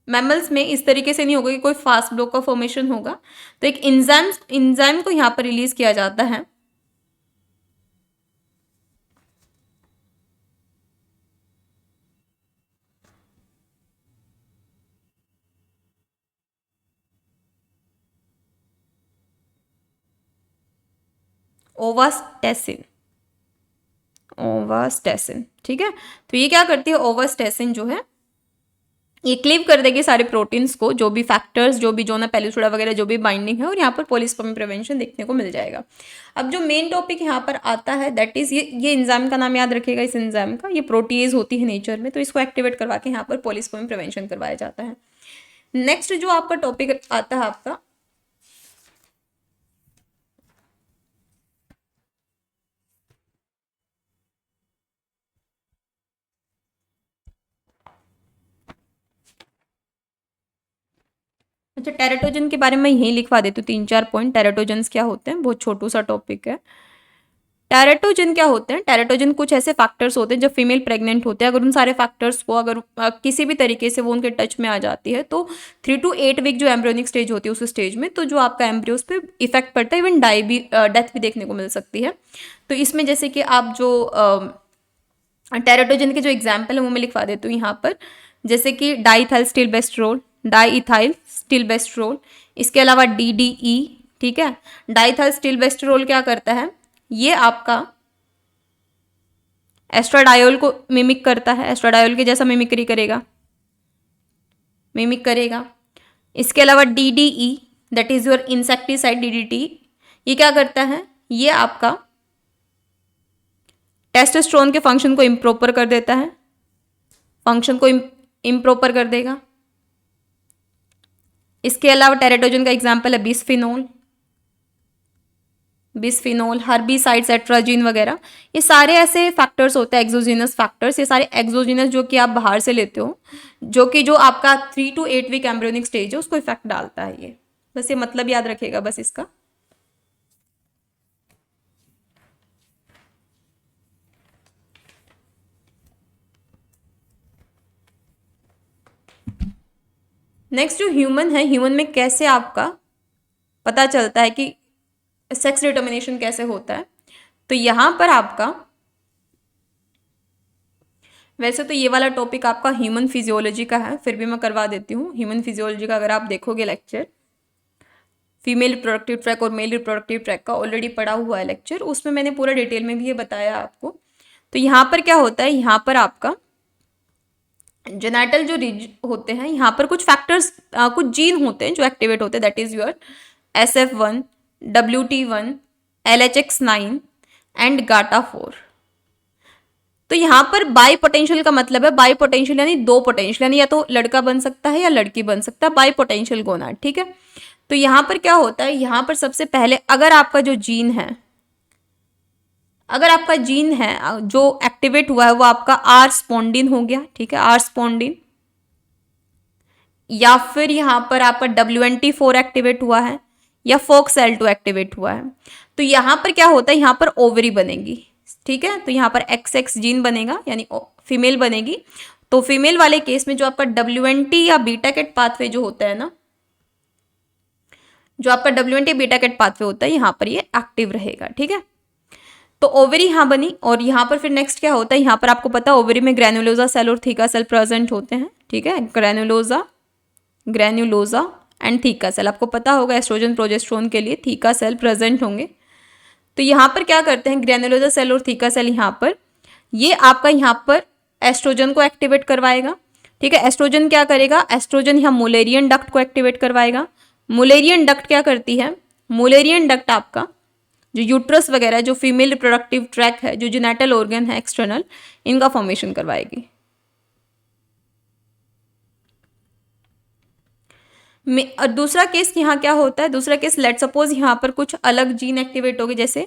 मैमल्स में इस तरीके से नहीं होगा कि कोई फास्ट ब्लॉक का फॉर्मेशन होगा, तो एक इंजाइम को यहाँ पर रिलीज किया जाता है। ओवास्टेसिन, ठीक है। तो ये क्या करती है, ओवास्टेसिन जो है ये क्लीव कर देगी सारे प्रोटीन्स को, जो भी फैक्टर्स, जो भी जोना पेलिसुडा वगैरह जो भी बाइंडिंग है, और यहाँ पर पॉलीस्पर्मी प्रिवेंशन देखने को मिल जाएगा। अब जो मेन टॉपिक यहाँ पर आता है दैट इज ये एंजाइम का नाम याद रखिएगा। इस एंजाइम का, ये प्रोटीएज होती है नेचर में, तो इसको एक्टिवेट करवा के यहाँ पर पॉलीस्पर्मी प्रिवेंशन करवाया जाता है। नेक्स्ट जो आपका टॉपिक आता है आपका अच्छा, टेराटोजन के बारे में यही लिखवा देती हूँ 3-4 पॉइंट। टेराटोजन्स क्या होते हैं, बहुत छोटू सा टॉपिक है। टेराटोजन क्या होते हैं, टेराटोजन कुछ ऐसे फैक्टर्स होते हैं जब फीमेल प्रेग्नेंट होते हैं, अगर उन सारे फैक्टर्स को अगर किसी भी तरीके से वो उनके टच में आ जाती है तो 3 to 8 वीक जो एम्ब्रियोनिक स्टेज होती है उस स्टेज में तो जो आपका एम्ब्रियोस पे इफेक्ट पड़ता है, इवन डेथ भी देखने को मिल सकती है। तो इसमें जैसे कि आप जो टेराटोजन के जो एग्जाम्पल है वो मैं लिखवा देती हूँ यहाँ पर, जैसे कि डाईइथाइल स्टिलबेस्ट्रोल, इसके अलावा DDE, ठीक है। डाईइथाइल स्टिलबेस्ट्रोल क्या करता है, ये आपका एस्ट्राडायोल को मिमिक करता है, एस्ट्राडायोल के जैसा मिमिक्री करेगा, मिमिक करेगा। इसके अलावा DDE that is your insecticide DDT, ये क्या करता है, ये आपका टेस्टोस्टेरोन के फंक्शन को इम्प्रॉपर कर देता है, फंक्शन को इम्प्रॉपर कर देगा। इसके अलावा टेरेटोजन का एग्जाम्पल है बिस्फिनोल, बिस्फिनोल, हर्बिसाइड्स, एट्राजीन वगैरह। ये सारे ऐसे फैक्टर्स होते हैं एक्सोजीनस फैक्टर्स, ये सारे एक्सोजीनस जो कि आप बाहर से लेते हो, जो आपका 3 to 8 वीक एम्ब्रियोनिक स्टेज है उसको इफेक्ट डालता है ये। बस ये मतलब याद रखिएगा बस इसका। नेक्स्ट जो ह्यूमन है, ह्यूमन में कैसे आपका पता चलता है कि सेक्स डिटर्मिनेशन कैसे होता है, तो यहां पर आपका वैसे तो ये वाला टॉपिक आपका ह्यूमन फिजियोलॉजी का है, फिर भी मैं करवा देती हूँ। ह्यूमन फिजियोलॉजी का अगर आप देखोगे लेक्चर, फीमेल रिप्रोडक्टिव ट्रैक और मेल रिप्रोडक्टिव ट्रैक का ऑलरेडी पढ़ा हुआ है लेक्चर, उसमें मैंने पूरा डिटेल में भी ये बताया आपको। तो यहाँ पर क्या होता है, यहाँ पर आपका जेनाइटल जो रिज होते हैं, यहाँ पर कुछ फैक्टर्स, कुछ जीन होते हैं जो एक्टिवेट होते हैं, that is your SF1, WT1, LHX9 and GATA4। तो यहाँ पर बाई पोटेंशियल का मतलब है, बाई पोटेंशियल यानी दो पोटेंशियल, यानी या तो लड़का बन सकता है या लड़की बन सकता है, बाई पोटेंशियल गोनाड, ठीक है। तो यहाँ पर क्या होता है, यहाँ पर सबसे पहले अगर आपका जो जीन है, अगर आपका जीन है जो एक्टिवेट हुआ है वो आपका आर स्पॉन्डिन हो गया, ठीक है, आर स्पॉन्डिन, या फिर यहाँ पर आपका WNT4 एक्टिवेट हुआ है या FOXL2 एक्टिवेट हुआ है, तो यहाँ पर क्या होता है, यहाँ पर ओवरी बनेगी, ठीक है। तो यहाँ पर XX जीन बनेगा यानी फीमेल बनेगी। तो फीमेल वाले केस में जो आपका WNT या बीटा कैट पाथवे जो होता है ना, जो आपका WNT बीटा कैट पाथवे होता है, यहाँ पर ये एक्टिव रहेगा, ठीक है। तो ओवरी यहाँ बनी, और यहाँ पर फिर नेक्स्ट क्या होता है, यहाँ पर आपको पता है ओवरी में ग्रैन्युलोजा सेल और थीका सेल प्रेजेंट होते हैं, ठीक है। ग्रैन्युलोजा एंड थीका सेल, आपको पता होगा एस्ट्रोजन प्रोजेस्टेरोन के लिए थीका सेल प्रेजेंट होंगे। तो यहाँ पर क्या करते हैं, ग्रैन्युलोजा सेल और थीका सेल यहाँ पर, ये आपका यहाँ पर एस्ट्रोजन को एक्टिवेट करवाएगा, ठीक है। एस्ट्रोजन क्या करेगा, एस्ट्रोजन यहाँ मुलेरियन डक्ट को एक्टिवेट करवाएगा। मुलेरियन डक्ट क्या करती है, मुलेरियन डक्ट आपका जो यूट्रस वगैरह, जो फीमेल रिप्रोडक्टिव ट्रैक है, जो जेनिटल ऑर्गन है एक्सटर्नल, इनका फॉर्मेशन करवाएगी। और दूसरा केस यहाँ क्या होता है, दूसरा केस लेट सपोज यहाँ पर कुछ अलग जीन एक्टिवेट हो गए, जैसे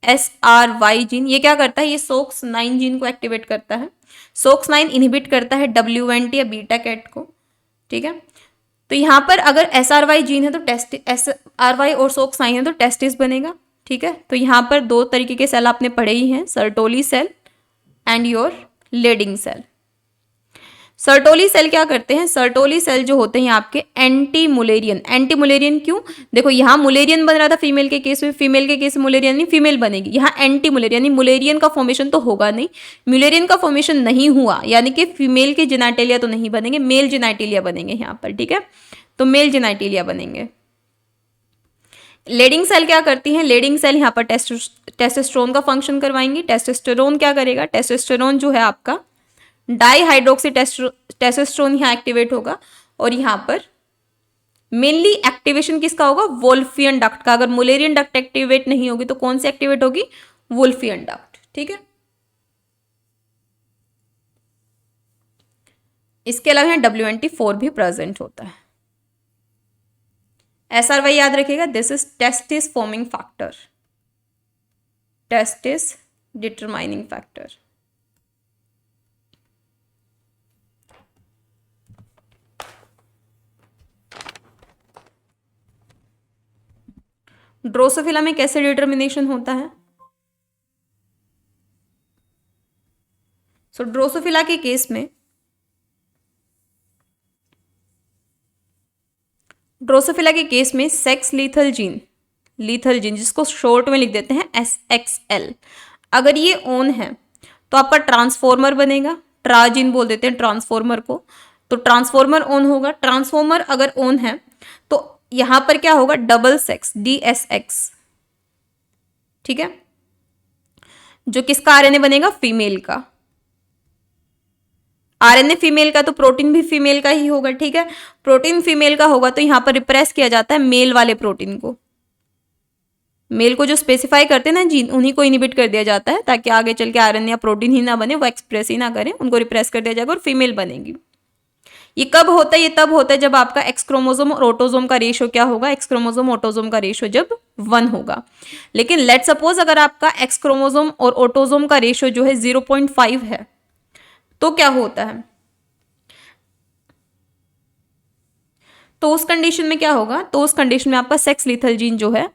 SRY जीन, ये क्या करता है, ये SOX9 जीन को एक्टिवेट करता है। SOX9 इनहिबिट करता है WNT या बीटा कैट को, ठीक है। तो यहाँ पर अगर SRY जीन है तो SRY और SOX9 है तो टेस्टिस बनेगा, ठीक है। तो यहाँ पर दो तरीके के सेल आपने पढ़े ही हैं, Sertoli cell and your Leydig cell. Sertoli cell क्या करते हैं, सर्टोली सेल जो होते हैं आपके एंटी मुलेरियन, एंटी मुलेरियन क्यों, देखो यहाँ मुलेरियन बन रहा था फीमेल के केस में, फीमेल के केस में मुलेरियन नहीं, फीमेल बनेगी, यहाँ एंटी मुलेरियन यानी मुलेरियन का फॉर्मेशन तो होगा नहीं, मुलेरियन का फॉर्मेशन नहीं हुआ यानी कि फीमेल के जेनाइटेलिया तो नहीं बनेंगे, मेल जेनाइटेलिया बनेंगे यहाँ पर, ठीक है। तो मेल जेनाइटेलिया बनेंगे। लेडिंग सेल क्या करती हैं, लेडिंग सेल यहाँ पर टेस्टोस्टेरोन का फंक्शन करवाएंगी। टेस्टोस्टेरोन क्या करेगा, टेस्टोस्टेरोन जो है आपका डाईहाइड्रोक्सी टेस्टोस्टेरोन यहाँ एक्टिवेट होगा, और यहाँ पर मेनली एक्टिवेशन किसका होगा, वोल्फियन डक्ट का। अगर मुलेरियन डक्ट एक्टिवेट नहीं होगी तो कौन सी एक्टिवेट होगी, वोल्फियन डक्ट, ठीक है। इसके अलावा यहाँ WNT4 भी प्रेजेंट होता है। SRY याद रखिएगा, this is testis forming factor, testis determining factor. Drosophila में कैसे डिटर्मिनेशन होता है, सो ड्रोसोफिला के केस में, ड्रोसोफिला के केस में sex lethal gene, lethal gene जिसको शॉर्ट में लिख देते हैं SXL, अगर ये ऑन है तो आपका ट्रांसफॉर्मर बनेगा, ट्राजीन बोल देते हैं ट्रांसफॉर्मर को, तो ट्रांसफॉर्मर ऑन होगा। ट्रांसफॉर्मर अगर ऑन है तो यहां पर क्या होगा, डबल सेक्स DSX, ठीक है। जो किसका आरएनए बनेगा, फीमेल का। आरएनए फीमेल का तो प्रोटीन भी फीमेल का ही होगा, ठीक है। प्रोटीन फीमेल का होगा तो यहां पर रिप्रेस किया जाता है मेल वाले प्रोटीन को। मेल को जो स्पेसिफाई करते हैं ना जीन, उन्हीं को इनिबिट कर दिया जाता है ताकि आगे चल के आरएनए या प्रोटीन ही ना बने, वो एक्सप्रेस ही ना करें, उनको रिप्रेस कर दिया जाएगा और फीमेल बनेगी। ये कब होता है, ये तब होता है जब आपका एक्स क्रोमोसोम और ऑटोसोम का रेशियो क्या होगा, एक्स क्रोमोसोम ऑटोसोम का रेशियो जब 1 होगा। लेकिन लेट सपोज अगर आपका एक्स क्रोमोसोम और ऑटोसोम का रेशियो जो है 0.5 है, तो क्या होता है, तो उस कंडीशन में क्या होगा, तो उस कंडीशन में आपका सेक्स लिथल जीन जो है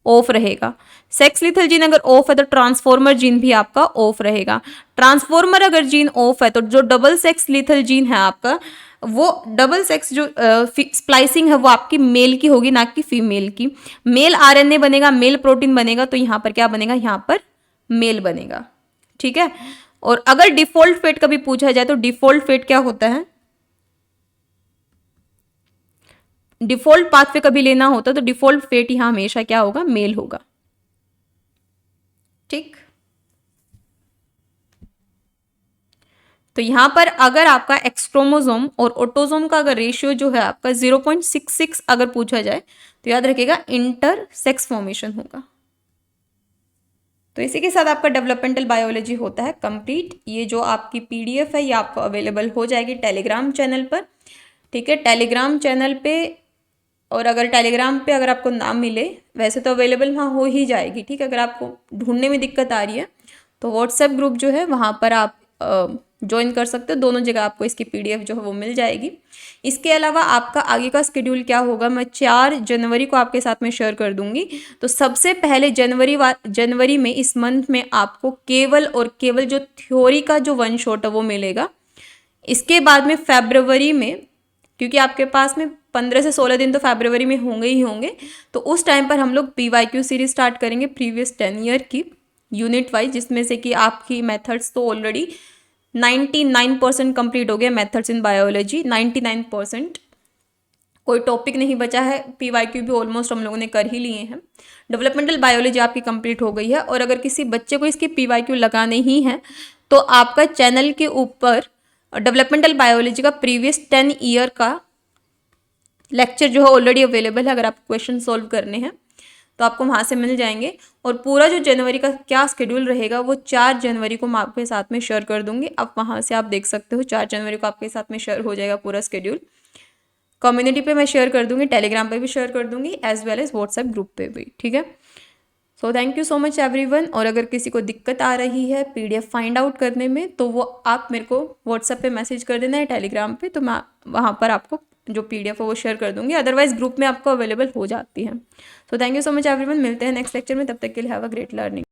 ऑफ रहेगा। सेक्स लिथल जीन अगर ऑफ है तो ट्रांसफॉर्मर जीन भी आपका ऑफ रहेगा। ट्रांसफॉर्मर अगर जीन ऑफ है तो जो डबल सेक्स लिथल जीन है आपका, वो डबल सेक्स जो स्प्लाइसिंग है वो आपकी मेल की होगी, ना कि फीमेल की। मेल आरएनए बनेगा, मेल प्रोटीन बनेगा, तो यहां पर क्या बनेगा, यहां पर मेल बनेगा, ठीक है। और अगर डिफॉल्ट फेट कभी पूछा जाए तो डिफॉल्ट फेट क्या होता है, डिफॉल्ट पाथवे कभी लेना होता तो डिफॉल्ट फेट यहां हमेशा क्या होगा, मेल होगा, ठीक। तो यहां पर अगर आपका एक्स क्रोमोसोम और ऑटोसोम का अगर रेशियो जो है आपका 0.66 अगर पूछा जाए तो याद रखिएगा इंटर सेक्स फॉर्मेशन होगा। तो इसी के साथ आपका डेवलपमेंटल बायोलॉजी होता है कंप्लीट। ये जो आपकी पीडीएफ है ये आपको अवेलेबल हो जाएगी टेलीग्राम चैनल पर, ठीक है। टेलीग्राम चैनल पे, और अगर टेलीग्राम पे अगर आपको ना मिले, वैसे तो अवेलेबल वहाँ हो ही जाएगी, ठीक है। अगर आपको ढूंढने में दिक्कत आ रही है तो व्हाट्सएप ग्रुप जो है वहाँ पर आप ज्वाइन कर सकते हो, दोनों जगह आपको इसकी पीडीएफ जो है वो मिल जाएगी। इसके अलावा आपका आगे का शेड्यूल क्या होगा मैं 4 जनवरी को आपके साथ में शेयर कर दूंगी। तो सबसे पहले जनवरी में, इस मंथ में आपको केवल और केवल जो थ्योरी का जो 1 शॉट है वो मिलेगा। इसके बाद में फरवरी में, क्योंकि आपके पास में 15 से 16 दिन तो फरवरी में होंगे ही होंगे, तो उस टाइम पर हम लोग PYQ सीरीज स्टार्ट करेंगे प्रीवियस 10 ईयर की यूनिट वाइज, जिसमें से कि आपकी मेथड्स तो ऑलरेडी 99% कंप्लीट हो गया। मेथड्स इन बायोलॉजी 99%, कोई टॉपिक नहीं बचा है। PYQ भी ऑलमोस्ट हम लोगों ने कर ही लिए हैं। डेवलपमेंटल बायोलॉजी आपकी कंप्लीट हो गई है। और अगर किसी बच्चे को इसकी PYQ लगाने ही है तो आपका चैनल के ऊपर डेवलपमेंटल बायोलॉजी का प्रीवियस 10 ईयर का लेक्चर जो है ऑलरेडी अवेलेबल है। अगर आपको क्वेश्चन सॉल्व करने हैं तो आपको वहाँ से मिल जाएंगे। और पूरा जो जनवरी का क्या शेड्यूल रहेगा वो 4 जनवरी को मैं आपके साथ में शेयर कर दूंगी। अब वहाँ से आप देख सकते हो 4 जनवरी को आपके साथ में शेयर हो जाएगा पूरा शेड्यूल। कम्युनिटी पे मैं शेयर कर दूंगी, टेलीग्राम पे भी शेयर कर दूंगी, as well as WhatsApp group पे भी, ठीक है। So thank you so much everyone. और अगर किसी को दिक्कत आ रही है PDF फाइंड आउट करने में तो वो आप मेरे को व्हाट्सएप पे मैसेज कर देना है, टेलीग्राम पे, तो मैं वहाँ पर आपको जो PDF है वो शेयर कर दूंगी। अदरवाइज ग्रुप में आपको अवेलेबल हो जाती है। So thank you so much everyone. मिलते हैं नेक्स्ट लेक्चर में, तब तक के लिए हैव अ ग्रेट लर्निंग।